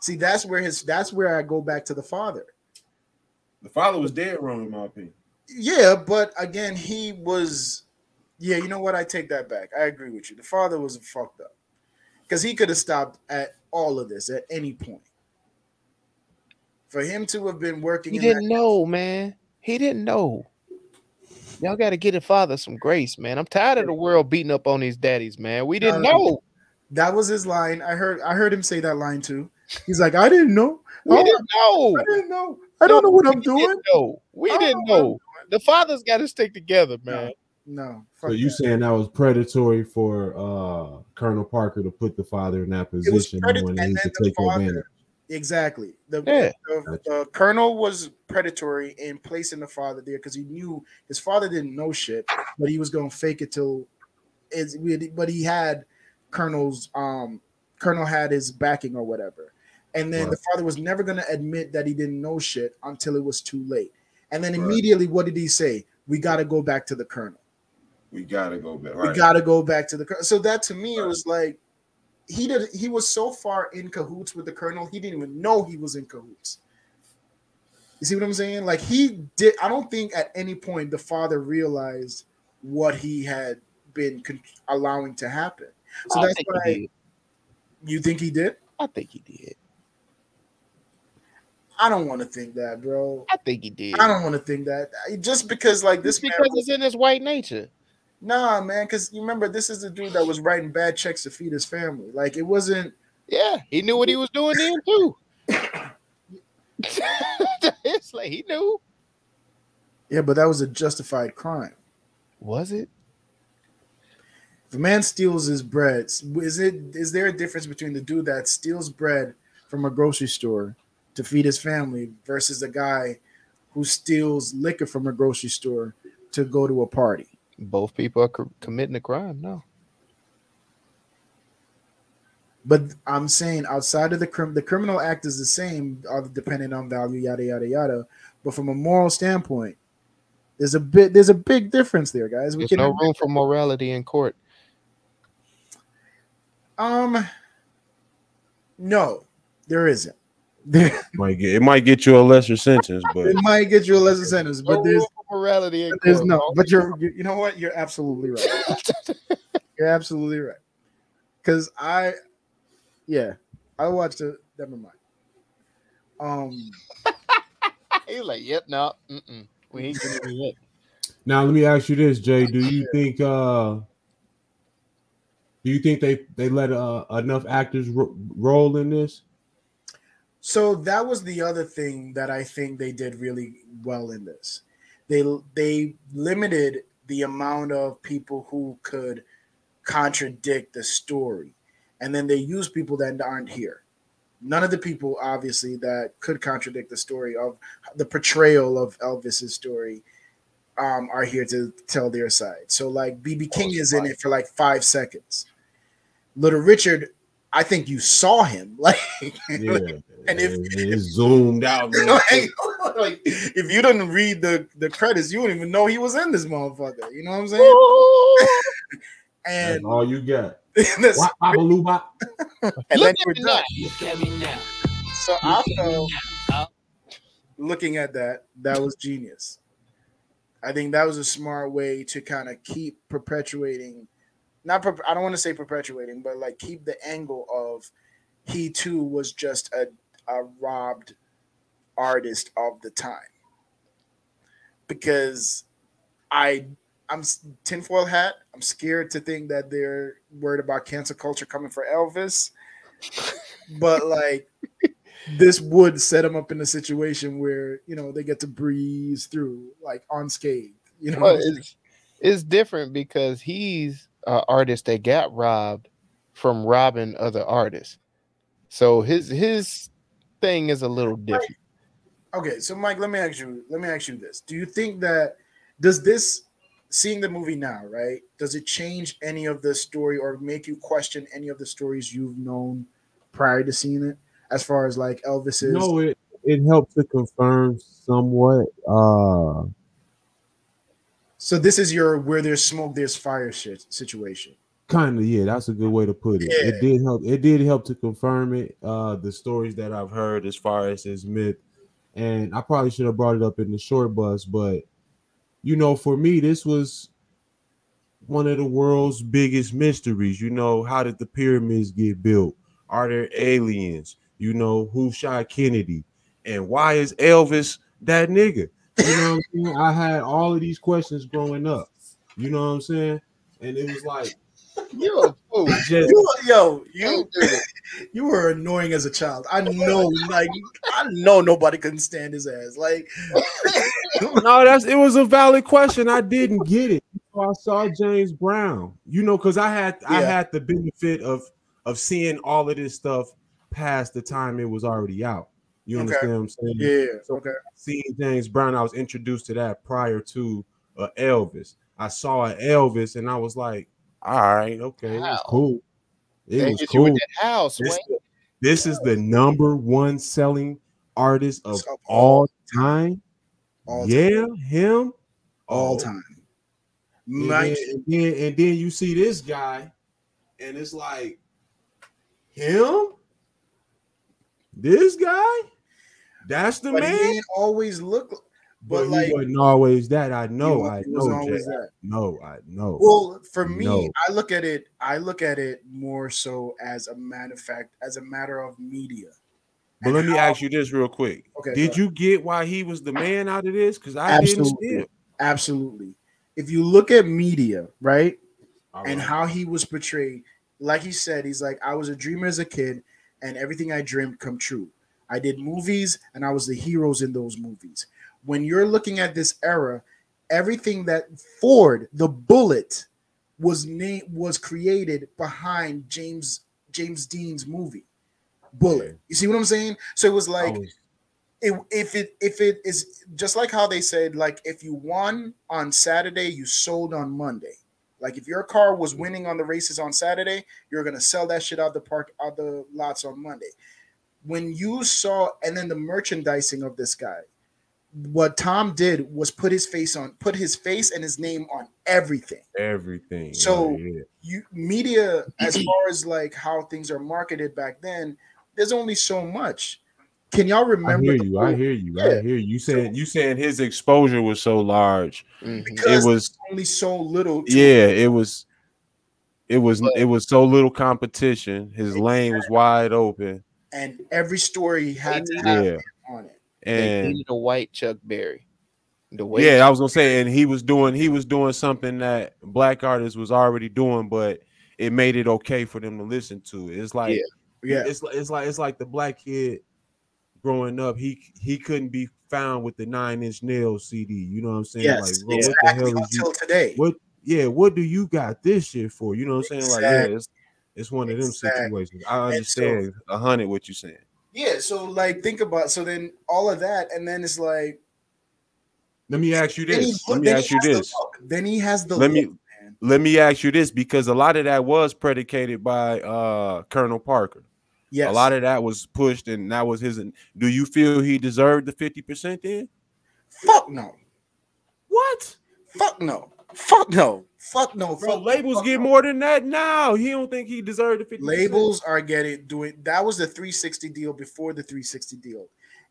See, that's where I go back to the father. The father was dead wrong, in my opinion. Yeah, but again, he was. Yeah, you know what? I take that back. I agree with you. The father was fucked up because he could have stopped at all of this at any point. For him to have been working, he didn't know, man. He didn't know. Y'all got to get a father some grace, man. I'm tired of the world beating up on these daddies, man. We didn't know. That was his line. I heard him say that line too. He's like, I didn't know. We didn't know. I didn't know. I don't know what I'm doing. We didn't know. The fathers got to stick together, man. No. So you saying that was predatory for Colonel Parker to put the father in that position when he could take advantage? Exactly. The colonel was predatory in placing the father there because he knew his father didn't know shit, but he was going to fake it but he had colonel had his backing or whatever. And then the father was never going to admit that he didn't know shit until it was too late. And then immediately, what did he say? We got to go back to the colonel. We got to go back. We got to go back to the colonel. So that to me, it was like, he was so far in cahoots with the colonel, he didn't even know he was in cahoots. You see what I'm saying? Like I don't think at any point the father realized what he had been allowing to happen. So that's why you think he did? I think he did. I don't want to think that, bro. I think he did. I don't want to think that. Just because, like, this Just man because it's in his white nature. Nah, man, because you remember this is the dude that was writing bad checks to feed his family. Like, it wasn't. Yeah, he knew what he was doing then too. It's like he knew. Yeah, but that was a justified crime. Was it? If a man steals his bread, is there a difference between the dude that steals bread from a grocery store to feed his family versus the guy who steals liquor from a grocery store to go to a party? Both people are committing a crime. No. But I'm saying outside of the criminal act is the same, depending on value, yada yada yada. But from a moral standpoint, there's a big difference there, guys. There's no room for morality in court. No, there isn't. It might get you a lesser sentence, but it might get you a lesser sentence. But there's morality in there's court. no. But you know what? You're absolutely right. You're absolutely right. Because I watched it. Never mind. He's like, yep, no, we ain't gonna do that. Now let me ask you this, Jay. Do you think they let enough actors roll in this? So that was the other thing that I think they did really well in this. They limited the amount of people who could contradict the story, and then they used people that aren't here. None of the people, obviously, that could contradict the story of the portrayal of Elvis's story are here to tell their side. So, like, B.B. King is in it for like 5 seconds. Little Richard, I think you saw him, like, Yeah, and if it's zoomed out, like, if you didn't read the credits, you wouldn't even know he was in this motherfucker. You know what I'm saying? And that's all you got. and Look then at me now. Look at me now. So I felt, looking at that was genius. I think that was a smart way to kind of keep perpetuating. I don't want to say perpetuating, but like keep the angle of he too was just a robbed artist of the time. Because I'm tinfoil hat. I'm scared to think that they're worried about cancel culture coming for Elvis. But like this would set him up in a situation where, you know, they get to breeze through like unscathed. You know, well, it's different because he's an artist that got robbed from robbing other artists. So his thing is a little different. Okay, so Mike, let me ask you this. Do you think that seeing the movie now, right? Does it change any of the story or make you question any of the stories you've known prior to seeing it? As far as like Elvis's, No, it helped to confirm somewhat. So this is your where there's smoke, there's fire shit situation. Kind of, yeah. That's a good way to put it. Yeah. It did help. It did help to confirm it. The stories that I've heard as far as his myth, and I probably should have brought it up in the short bus, but you know, for me, this was one of the world's biggest mysteries. You know, how did the pyramids get built? Are there aliens? You know, who shot Kennedy? And why is Elvis that nigga? You know what I'm saying? I had all of these questions growing up. You know what I'm saying? And it was like, You're a fool. You were annoying as a child. I know nobody couldn't stand his ass. Like, no, it was a valid question. I didn't get it. So I saw James Brown, you know, because I had the benefit of seeing all of this stuff past the time it was already out. You understand what I'm saying? Yeah. So seeing James Brown, I was introduced to that prior to Elvis. I saw Elvis and I was like, all right, okay, it was cool. It was cool. This is the number one selling artist of all time. Him all time. And then you see this guy, and it's like him. This guy, that's the man. He didn't always look, but like, he wasn't always that. I know. That. No, I know. Well, for me, I look at it more so as a matter of media. But let me ask you this real quick. Okay, Did you get why he was the man out of this? Because I didn't see absolutely, it. absolutely. If you look at media, right, All and right. how he was portrayed, like he said, he's like, I was a dreamer as a kid, and everything I dreamed come true. I did movies, and I was the heroes in those movies. When you're looking at this era, everything that Ford, the Bullet, was created behind James Dean's movie, Bullet. You see what I'm saying? So it was like, if it is just like how they said, like, if you won on Saturday, you sold on Monday. Like, if your car was winning on the races on Saturday, you're gonna sell that shit out the lots on Monday. When you saw, and then the merchandising of this guy, what Tom did was put his face and his name on everything. Everything. So yeah. media, as far as like how things are marketed back then, there's only so much. Can y'all remember? I hear you. You saying his exposure was so large. Because it was only so little. It was so little competition. His lane was wide open, and every story had to have him on it. And they needed a white Chuck Berry. I was gonna say, and he was doing something that black artists was already doing, but it made it okay for them to listen to it. It's like, it's like the black kid growing up, he couldn't be found with the 9 Inch Nails CD. You know what I'm saying? Yes, like, bro, exactly. what the hell is until today? What do you got this shit for? You know what I'm saying? Exactly. Like, it's one of them situations. I understand 100 what you're saying. Yeah, so like think about, so then all of that, and then it's like, let me ask you this. Then he has the let me ask you this, because a lot of that was predicated by Colonel Parker. Yes. A lot of that was pushed, and that was his. Do you feel he deserved the 50% then? Fuck no. What? Fuck no. Fuck no. Fuck no. Bro, labels get more than that now. He don't think he deserved the 50%. Labels are doing that was the 360 deal before the 360 deal.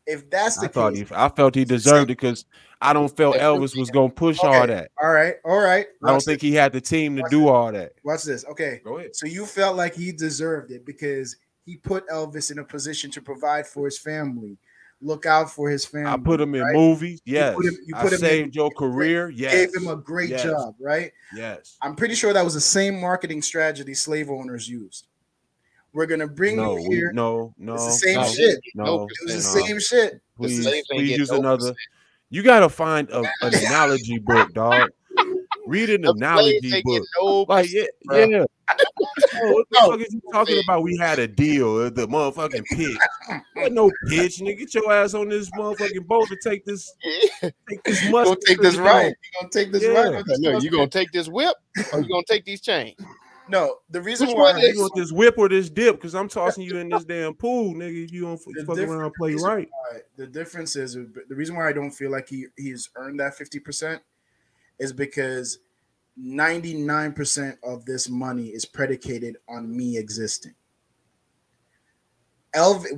If that's the case, I felt he deserved it, because I don't feel Elvis was gonna push all that. All right. I don't think he had the team to do all that. Watch this. Okay. Go ahead. So you felt like he deserved it because he put Elvis in a position to provide for his family, look out for his family. I put him in movies. Yes. You put him saved your career. Yes. Gave him a great job, right? Yes. I'm pretty sure that was the same marketing strategy slave owners used. We're gonna bring you here. No. It's the same shit. No. It was the same shit. Please use another. You gotta find an analogy book, dog. Read an analogy book. Like, yeah. What the fuck is you talking about? We had a deal. The motherfucking pitch. What no pitch, nigga? Get your ass on this motherfucking boat to take this. Take this mustard. Gonna take this right. You gonna take this right? No, you gonna take this whip, or you gonna take these chains? No, the reason why you want this whip or this dip, because I'm tossing you in this damn pool, nigga. If you don't fuck around and play right. The difference is, the reason why I don't feel like he's earned that 50% is because 99% of this money is predicated on me existing.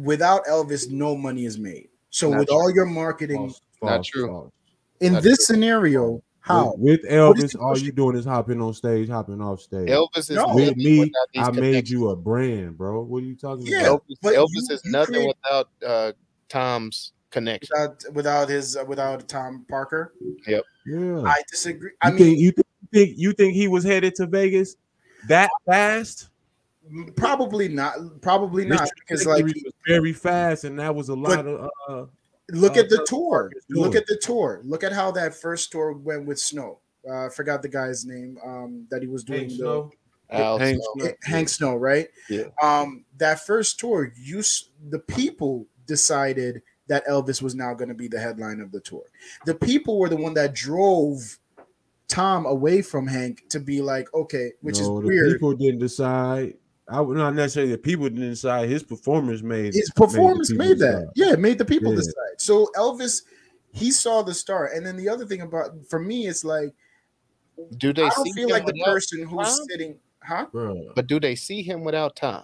Without Elvis, no money is made. So with all your marketing, not true. In this scenario, how with Elvis, all you doing is hopping on stage, hopping off stage. Elvis is with me. I made you a brand, bro. What are you talking about? Elvis is nothing without Tom's connection. Without Tom Parker. Yep. Yeah. I disagree. You think he was headed to Vegas that fast? Probably not. Probably not, because like he was very fast, and that was a lot of. Look at the tour. Look at the tour. Look at how that first tour went with Snow. I forgot the guy's name that he was doing. Hank Snow, right? Yeah. That first tour, the people decided that Elvis was now going to be the headline of the tour. The people were the one that drove Tom away from Hank to be like, okay, which is weird. People didn't decide. I would not necessarily the people didn't decide. His performance made that. Yeah, it made the people decide. So Elvis, he saw the star. And then the other thing for me, it's like, I don't feel like the person who's sitting, But do they see him without Tom?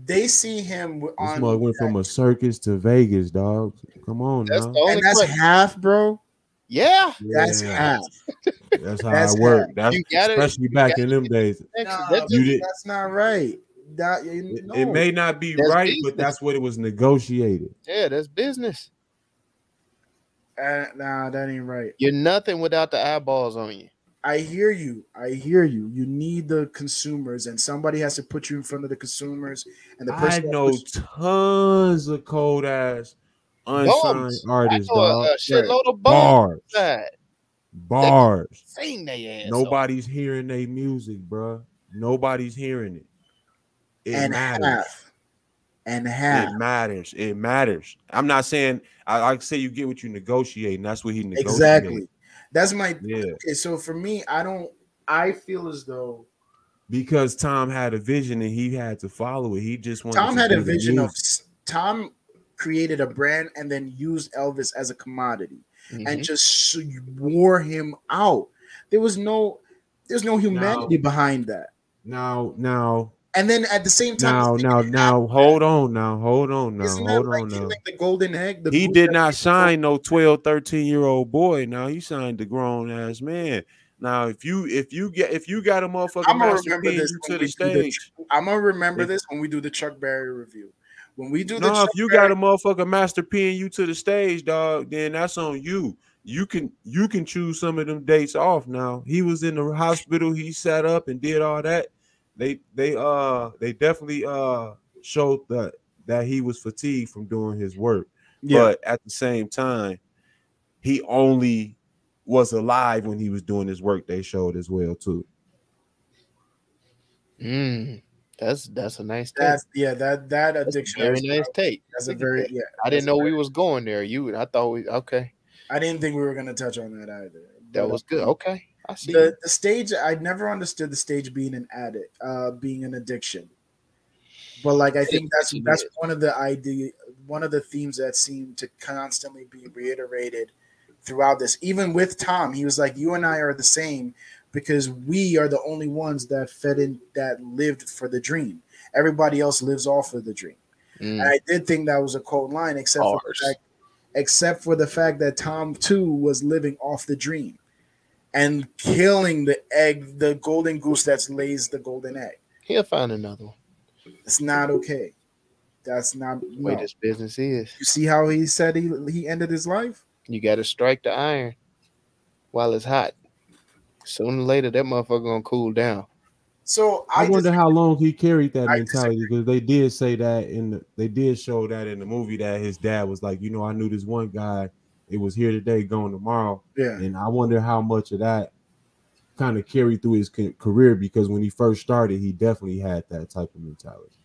They see him on. This went from a circus to Vegas, dog. Come on, now. And that's half, bro. Yeah, that's half. That's how it worked. That's especially back in them days. That's not right. That It may not be That's right, business. but that's what it was negotiated. Yeah, that's business. Nah, that ain't right. You're nothing without the eyeballs on you. I hear you. You need the consumers, and somebody has to put you in front of the consumers. And the I person that know puts- tons of cold ass unsigned Bums. artists, I know dog. a shitload of Bars. bums. Bars. Sing their ass. Nobody's hearing their music, bro. Nobody's hearing it. It and matters. half. It matters. It matters. I'm not saying I say you get what you negotiate, and that's what he negotiated. Exactly. That's my Yeah. Okay, so for me, I feel as though Because Tom had a vision and he had to follow it. He just wanted Tom to had do a the vision of music. Tom created a brand and then used Elvis as a commodity and just wore him out. There's no humanity behind that. Now, And then at the same time, now, hold on now. Isn't that like killing the golden egg? He did not sign no 12, 13-year-old boy. Now he signed the grown ass man. Now, if you got a motherfucking I'm gonna master remember P this you when to we the do stage. I'm gonna remember this when we do the Chuck Berry review. When we do the No, Chuck if you Berry, got a motherfucking master P you to the stage, dog, then that's on you. You can choose some of them dates off. Now he was in the hospital. He sat up and did all that. They definitely showed that he was fatigued from doing his work. Yeah. But at the same time, he only was alive when he was doing his work. They showed as well too. That's a nice take. That addiction. Very nice take. That's a very I didn't know we was going there. I thought we okay. I didn't think we were gonna touch on that either. That was good. Okay. I see. The stage, I never understood the stage being an addict, being an addiction. But like I think that's one of the themes that seem to constantly be reiterated throughout this. Even with Tom, he was like, "You and I are the same because we are the only ones that lived for the dream. Everybody else lives off of the dream." And I did think that was a cold line, except for the fact that Tom too was living off the dream and killing the egg, the golden goose that lays the golden egg. He'll find another one. It's not okay. That's not the way this business is. You see how he said he ended his life? You got to strike the iron while it's hot. Sooner or later, that motherfucker gonna cool down. So I wonder how long he carried that mentality, because they did say that they did show that in the movie that his dad was like, I knew this one guy. It was here today, going tomorrow. Yeah. And I wonder how much of that kind of carried through his career, because when he first started, he definitely had that type of mentality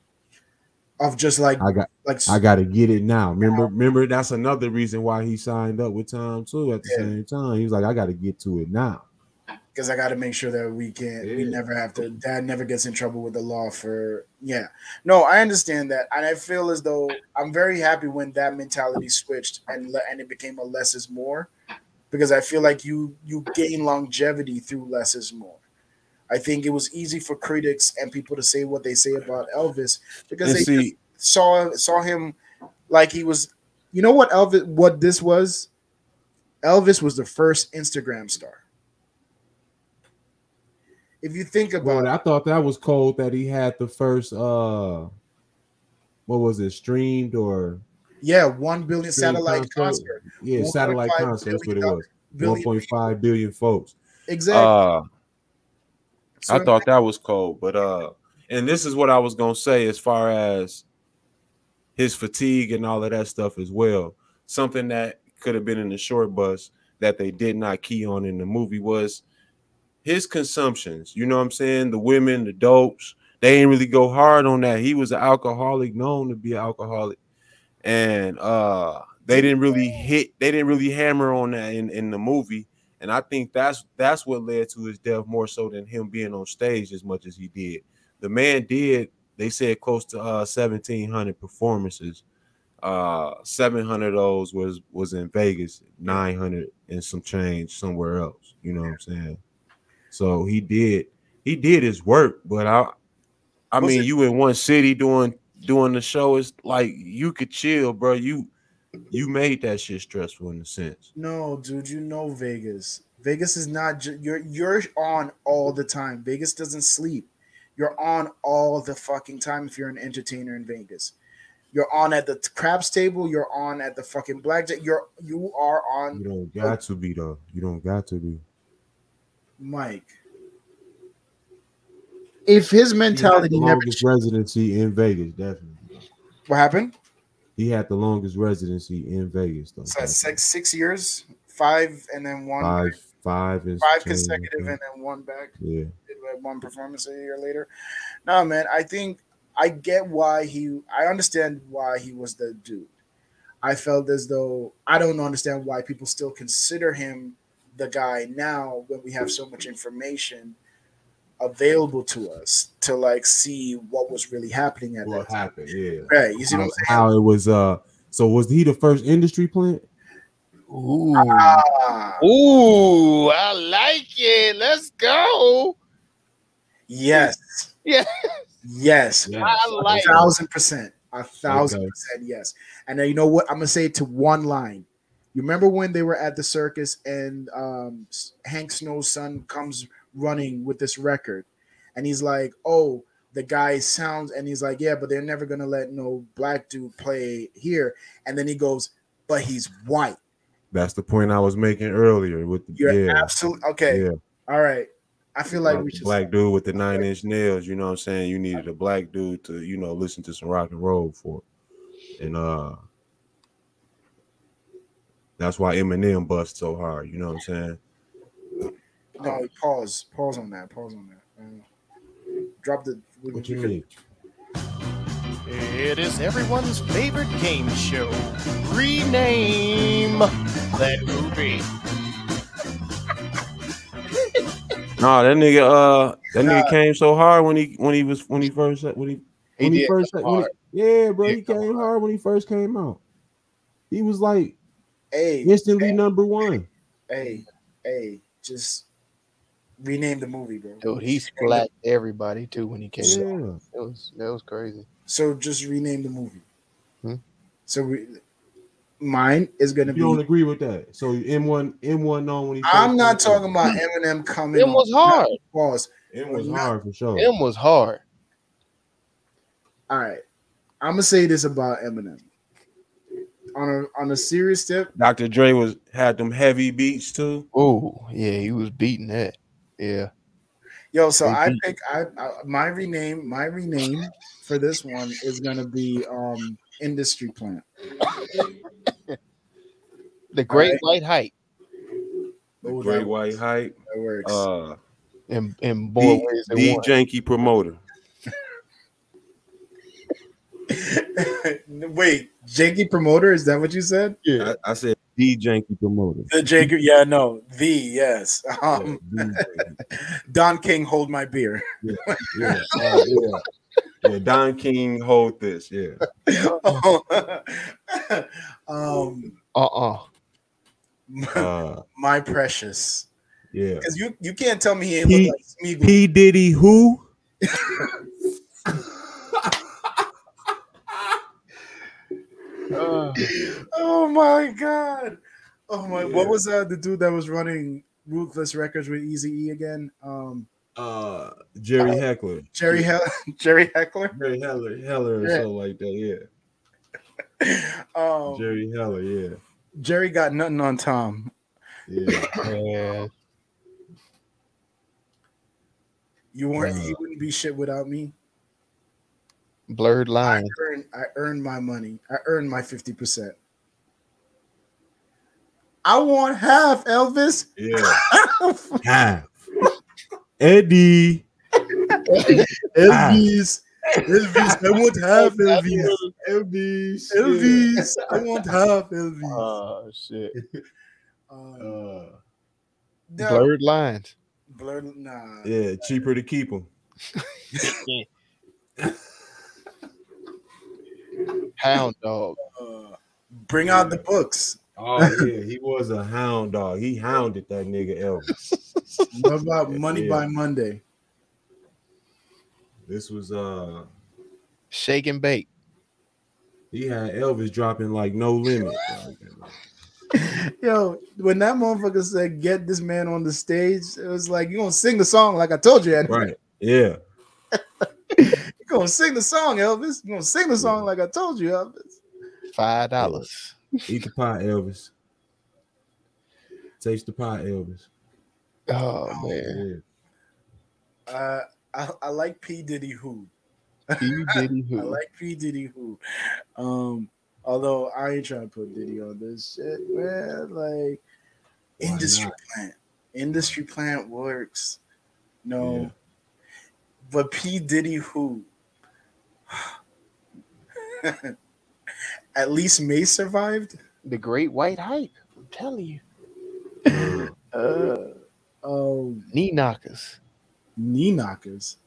of just like I got to get it now. Remember, that's another reason why he signed up with Tom too. At the same time, he was like, I got to get to it now. Because I got to make sure that we never have to. Dad never gets in trouble with the law for. Yeah, no, I understand that, and I feel as though I'm very happy when that mentality switched and it became a less is more, because I feel like you gain longevity through less is more. I think it was easy for critics and people to say what they say about Elvis because just saw him like he was. You know what this was? Elvis was the first Instagram star. If you think about it, I thought that was cold that he had the first what was it, streamed or 1 billion satellite concert. Yeah, satellite concert, that's what it was. 1.5 billion folks. Exactly. I thought that was cold, but and this is what I was gonna say as far as his fatigue and all of that stuff as well. Something that could have been in the short bus that they did not key on in the movie was his consumptions. You know what I'm saying? The women, the dopes, they ain't really go hard on that. He was an alcoholic, known to be an alcoholic, and they didn't really hammer on that in the movie. And I think that's what led to his death more so than him being on stage as much as he did. The man did, they said, close to 1,700 performances. 700 of those was in Vegas, 900 and some change somewhere else. You know what I'm saying? So he did his work, but I mean, you in one city doing the show, is like you could chill, bro. You made that shit stressful in a sense. No, dude, Vegas. Vegas is not you're on all the time. Vegas doesn't sleep. You're on all the fucking time if you're an entertainer in Vegas. You're on at the craps table. You're on at the fucking blackjack. You are on. You don't got to be though. You don't got to be. Mike. If his mentality he had the never longest residency in Vegas, definitely. What happened? He had the longest residency in Vegas, though. So 6 years, 5 and then one. Five Consecutive and then one back. Yeah. One performance a year later. No, man, I think I get why I understand why he was the dude. I felt as though I don't understand why people still consider him the guy now when we have so much information available to us to like see what was really happening at that time. Yeah. Right. You see what I'm saying? How it was so was he the first industry plant? Ooh. Ooh, I like it. Let's go. Yes. Yeah. Yes. I like 1,000%. 1,000% yes. And then you know what? I'm gonna say it to one line. You remember when they were at the circus and Hank Snow's son comes running with this record, and he's like, "Oh, the guy sounds," and he's like, "Yeah, but they're never gonna let no black dude play here." And then he goes, "But he's white." That's the point I was making earlier. With You're absolutely okay. Yeah. All right. I feel like we should black dude with the 9-inch nails. You know what I'm saying? You needed a black dude to listen to some rock and roll for, and that's why Eminem bust so hard. You know what I'm saying? No, pause on that. Drop the. What you mean? It is everyone's favorite game show. Rename that movie. No, that nigga came so hard when he first came hard when he first came out. He was like instantly number one. Hey, just rename the movie, bro. Dude, he splat everybody too when he came out. That was crazy. So just rename the movie. So mine is gonna be. You don't agree with that? So M1 known when he. I'm not talking about Eminem coming. M was hard. Pause. M was hard for sure. M was hard. All right, I'm gonna say this about Eminem. On a serious tip, Dr. Dre had them heavy beats too. Oh yeah, he was beating that. Yeah. Yo, so I think my rename for this one is gonna be Industry Plant. The Great White Hype. Oh, Great White Hype. That works. And more ways than the one. Janky Promoter. Wait, Janky Promoter? Is that what you said? Yeah, I said the Janky Promoter. The Janky, yeah, no, yes. Don King, hold my beer. Yeah, Don King, hold this. Yeah. My precious. Yeah. Because you can't tell me he ain't look like Smeagol. P. Diddy who? Oh my god. Oh my, what was the dude that was running Ruthless Records with Eazy-E again? Jerry Heckler. Jerry Heckler? Jerry Heller or something like that, yeah. Jerry Heller, yeah. Jerry got nothing on Tom. Yeah. You wouldn't be shit without me. Blurred line. I earned my money. I earned my 50%. I want half, Elvis. Yeah. Half. Eddie. Elvis. Elvis. I want half, Elvis. Elvis. I want half, Elvis. Oh shit. Blurred lines. Blurred. Nah. Yeah, cheaper to keep them. Hound dog. Bring out the books. Oh yeah, he was a hound dog. He hounded that nigga Elvis. What about Money by Monday? This was Shake and Bake. He had Elvis dropping like No Limit. Yo, when that motherfucker said, "Get this man on the stage," it was like, you gonna sing the song like I told you. Right. Yeah. You're gonna sing the song, Elvis. You're gonna sing the song like I told you, Elvis. $5. Eat the pie, Elvis. Taste the pie, Elvis. Oh man. Yeah. I like P Diddy Who. P Diddy I Who. like P Diddy Who. Although I ain't trying to put Diddy on this shit, man. Like industry plant. Industry plant works. No. Yeah. But P Diddy Who at least May survived. The Great White Hype. I'm telling you. Knee knockers. Knee knockers.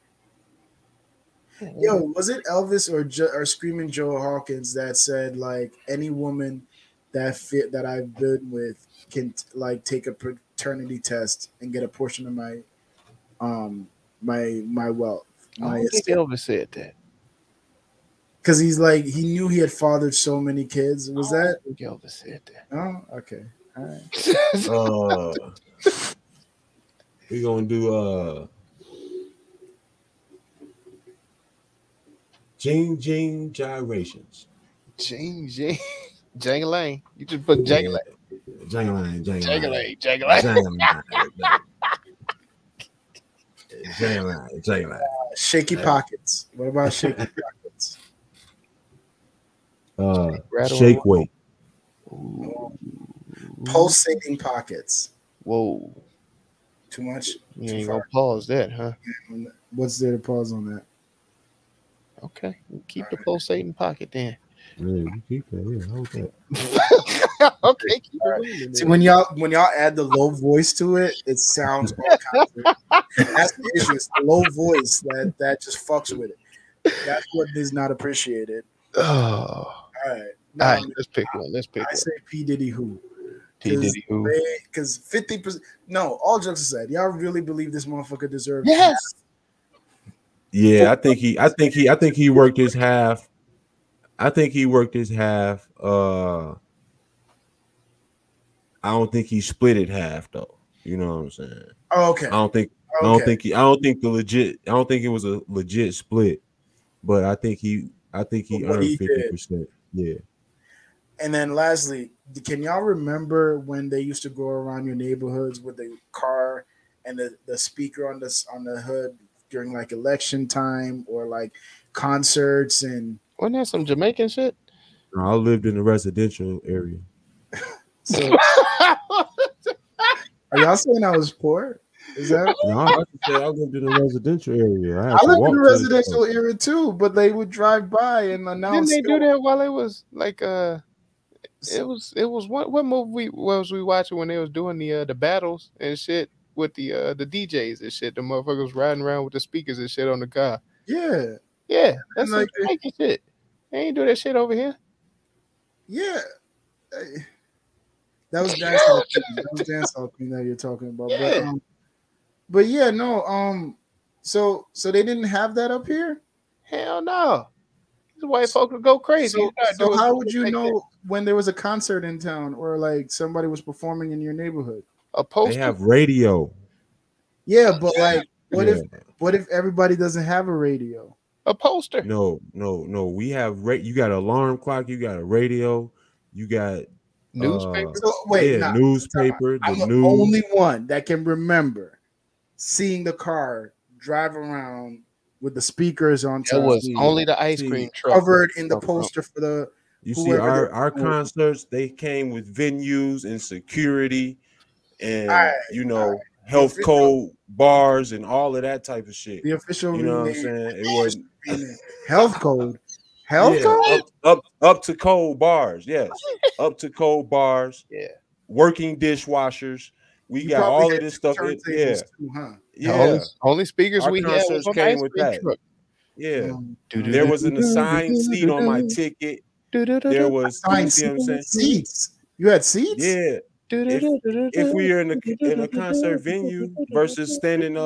Yo, was it Elvis or Screaming Joe Hawkins that said like any woman that I've been with can like take a paternity test and get a portion of my my wealth. I don't think Elvis said that. Because he's like he knew he had fathered so many kids. Was that? I think Elvis said that. Oh, okay. All right. We're gonna do Jing Jing gyrations. Jing Jing. Jangalang. You just put Jangalang. Jangalang. Jangalang. Jangalang. Shaky pockets. What about shaky pockets? Shake weight. Pulsating pockets. Whoa. Too much? You ain't gonna pause that, huh? What's there to pause on that? Okay. We'll keep the pulsating pocket then. Yeah, you keep that. Yeah, hold that. Okay, keep it rolling. See, when y'all add the low voice to it, it sounds all kinds of, that's the issue. It's the low voice that just fucks with it. That's what is not appreciated. Oh. All right. All right, let's pick one. I say P Diddy Who. P Diddy Who. Because 50%. No, all jokes aside, y'all really believe this motherfucker deserves? Yes. Yeah, I think he worked his half. I think he worked his half. I don't think he split it half though. You know what I'm saying? Oh, okay. I don't think it was a legit split, but I think he earned 50%. Yeah. And then lastly, can y'all remember when they used to go around your neighborhoods with the car and the speaker on the hood during like election time or like concerts and wasn't that some Jamaican shit? No, I lived in a residential area. So are y'all saying I was poor? Is that no? I can say I lived in a residential area. I lived in a residential area too, but they would drive by and announce. Didn't they do that while it was like it was what movie was we watching when they was doing the battles and shit with the DJs and shit? The motherfuckers riding around with the speakers and shit on the car. Yeah, that's like Jamaican shit. They ain't do that shit over here. Yeah. That was dancehall queen. That was dancehall queen that you're talking about. Yeah. But yeah, no. So they didn't have that up here. Hell no. These white folks would go crazy. So how would you know when there was a concert in town or like somebody was performing in your neighborhood? A poster. They have radio. Yeah, but like, what if everybody doesn't have a radio? A poster. No. We have you got an alarm clock. You got a radio. You got newspaper. Newspaper. I'm the only one that can remember seeing the car drive around with the speakers on top. It was only the ice cream truck covered in the poster for the. You see, our concerts, they came with venues and security and health code bars and all of that type of shit. The official, you know what I'm saying? It wasn't health code. Code? Up to code bars, yes. Up to code bars. Yeah. Working dishwashers. We got all of this stuff. Yeah. Only speakers we had was on came with that. Truck. Yeah. There was an assigned seat on my ticket. There was seats. You had seats? Yeah. If we are in a concert venue versus standing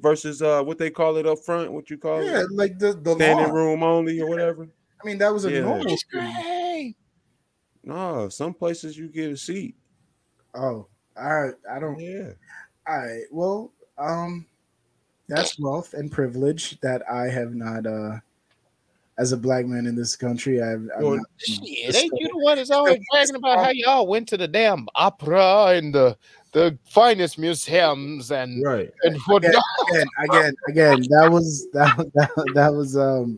versus what they call it up front, what you call it? Yeah, like the standing room only or whatever. I mean, that was a normal thing. No, some places you get a seat. Oh, all right. I don't. Yeah. All right. Well, That's wealth and privilege that I have not. As a black man in this country, I've Well, not. Shit, ain't you the one that's always bragging about how y'all went to the damn opera and the finest museums and right. whatnot? Again. That was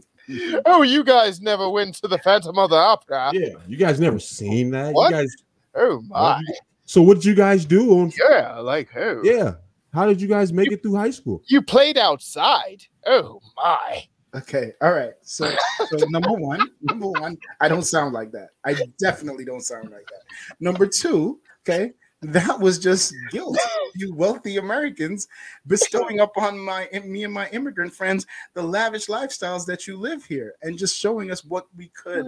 Oh, you guys never went to the Phantom of the Opera. Yeah, you guys never seen that. What? You guys. Oh my. So what did you guys do on? Yeah, like who? Yeah. How did you guys make it through high school? You played outside. Oh my. okay. All right. So number one, I don't sound like that. I definitely don't sound like that. Number two, okay, that was just guilt. You wealthy Americans bestowing upon me and my immigrant friends the lavish lifestyles that you live here, and just showing us what we could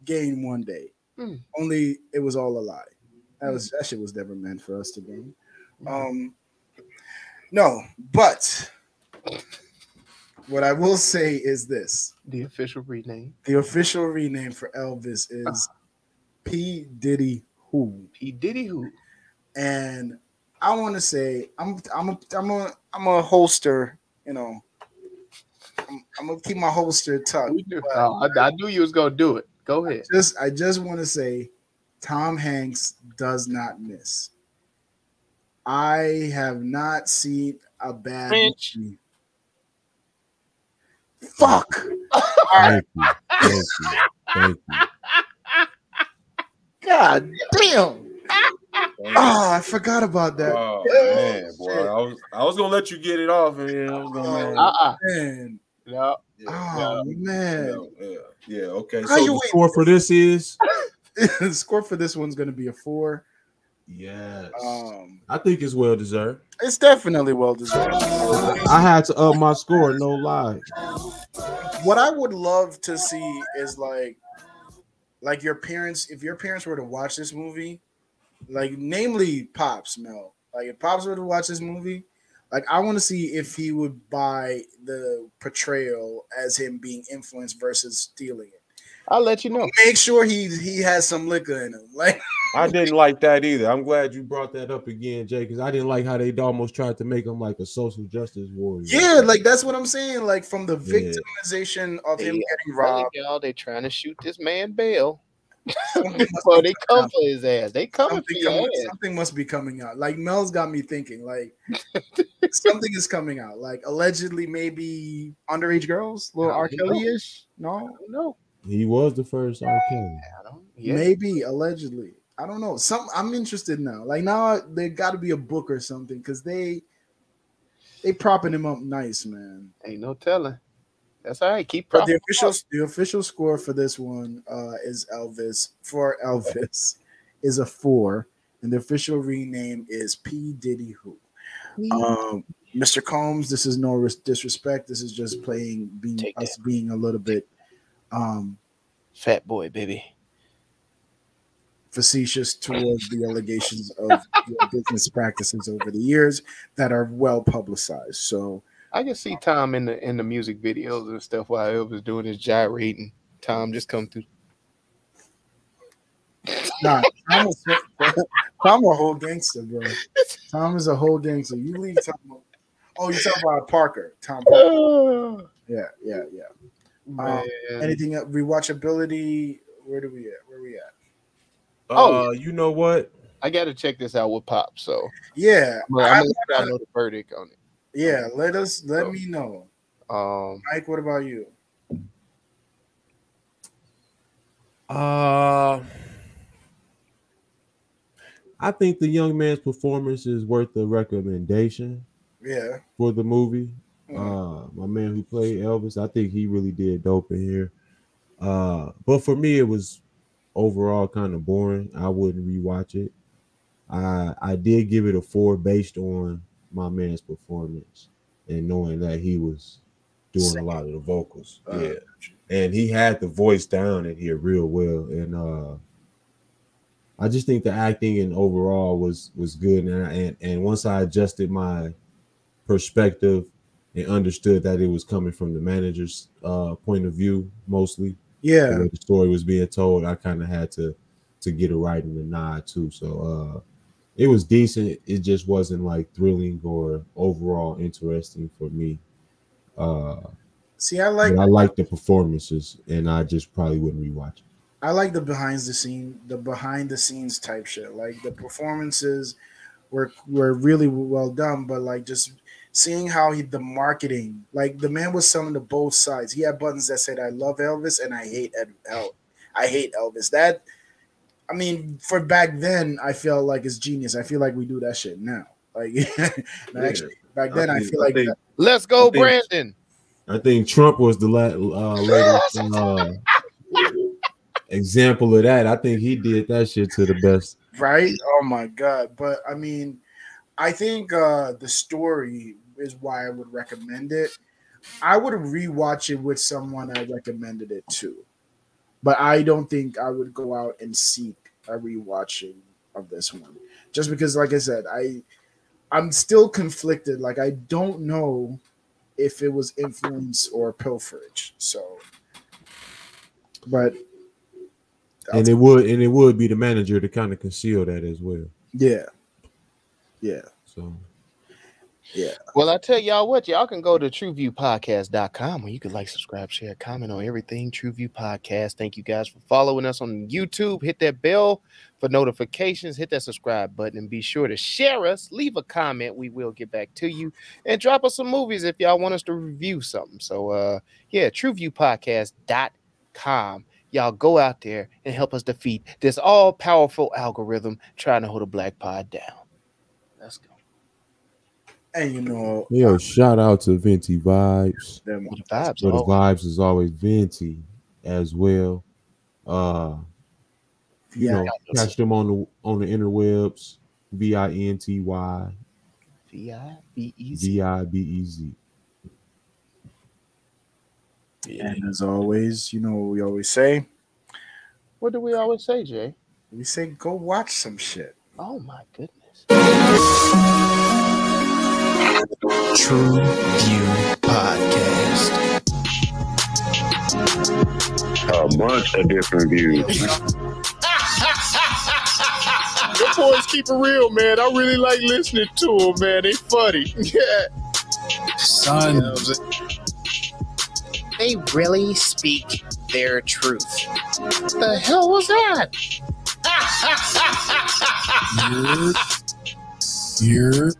gain one day. Only it was all a lie. That shit was never meant for us to gain. No, but what I will say is this: The official rename. the official rename for Elvis is P Diddy Who. P Diddy who? And I want to say I'm a holster. You know, I'm gonna keep my holster tucked. I knew you was gonna do it. Go ahead. I just want to say, Tom Hanks does not miss. I have not seen a bad movie. Fuck. Thank you. Thank you. Thank you. God damn. Oh, I forgot about that. Oh man, boy, I was gonna let you get it off, and I was gonna. Man. No. Oh man. Yeah. Okay. How So you the wait- score for this is. The score for this one's gonna be a 4. Yes. Um, I think it's well deserved. It's definitely well deserved. I had to up my score, no lie. What I would love to see is like your parents, if your parents were to watch this movie, like namely Pops, Mel. Like if Pops were to watch this movie, like I want to see if he would buy the portrayal as him being influenced versus stealing it. I'll let you know. Make sure he has some liquor in him. Like I didn't like that either. I'm glad you brought that up again, Jay, because I didn't like how they almost tried to make him like a social justice warrior. yeah, like that's what I'm saying. Like from the victimization of him getting robbed. Y'all, they trying to shoot this man bail. So they come for his ass. They coming for your ass. Something must be coming out. Like Mel's got me thinking. Like something is coming out. Like allegedly, maybe underage girls, little R. Kelly-ish. No. He was the first R. Kelly. Maybe allegedly. I don't know. I'm interested now. Like now, there got to be a book or something because they propping him up nice, man. Ain't no telling. That's all right. Keep But propping. the official score for this one is Elvis is a 4, and the official rename is P Diddy Who. Mr. Combs, this is no disrespect. This is just being a little bit fat boy, baby. Facetious towards the allegations of your business practices over the years that are well publicized. So I can see Tom in the music videos and stuff while Elvis doing his gyrating. Tom just come through. Nah, Tom a whole gangster, bro. Tom is a whole gangster. You leave Tom. Oh, you talking about Parker? Tom Parker. Yeah. Anything else? Rewatchability? Where we at? You know what? I got to check this out with Pop. So yeah, I'm gonna let y'all know the verdict on it. Yeah, let me know. Mike, what about you? I think the young man's performance is worth a recommendation. Yeah. For the movie. My man who played Elvis, I think he really did dope in here. But for me, it was overall kind of boring. I wouldn't rewatch it. I did give it a 4 based on my man's performance and knowing that he was doing a lot of the vocals. Yeah. And he had the voice down in here real well. And I just think the acting and overall was good. And once I adjusted my perspective and understood that it was coming from the manager's point of view mostly. Yeah. The way the story was being told, I kind of had to get it right in the nod too. So it was decent. It just wasn't like thrilling or overall interesting for me. See, I like But I like the performances, and I just probably wouldn't rewatch it. I like the behind the scenes type shit. Like the performances were really well done, but like just seeing how the marketing, like the man was selling to both sides. He had buttons that said "I love Elvis" and "I hate Elvis." That, I mean, for back then, I feel like it's genius. I feel like we do that shit now. Like, actually, back then, I feel like that. Let's go, Brandon. I think Trump was the latest example of that. I think he did that shit to the best. Right? Oh my god! But I mean, I think the story is why I would recommend it. I would rewatch it with someone I recommended it to, but I don't think I would go out and seek a rewatching of this one, just because, like I said, I'm still conflicted. Like I don't know if it was influence or pilferage. So, but and it would be the manager to kind of conceal that as well. Yeah. So, yeah. Well, I tell y'all what, y'all can go to TruVuePodcast.com where you can like, subscribe, share, comment on everything TruVue Podcast. Thank you guys for following us on YouTube. Hit that bell for notifications. Hit that subscribe button and be sure to share us. Leave a comment. We will get back to you. And drop us some movies if y'all want us to review something. So, yeah, TruVuePodcast.com. Y'all go out there and help us defeat this all-powerful algorithm trying to hold a black pod down. Let's go. And you know, yo, shout out to Venti Vibes. The vibes, so the vibes is always Venti as well. You know, catch them on the interwebs. VINTY. VIBEZ. And as always, you know what we always say. What do we always say, Jay? We say go watch some shit. Oh my goodness. TruVue Podcast. A bunch of different views. Your boys keep it real, man. I really like listening to them, man. They funny. Yeah. Son. They really speak their truth. What the hell was that? You're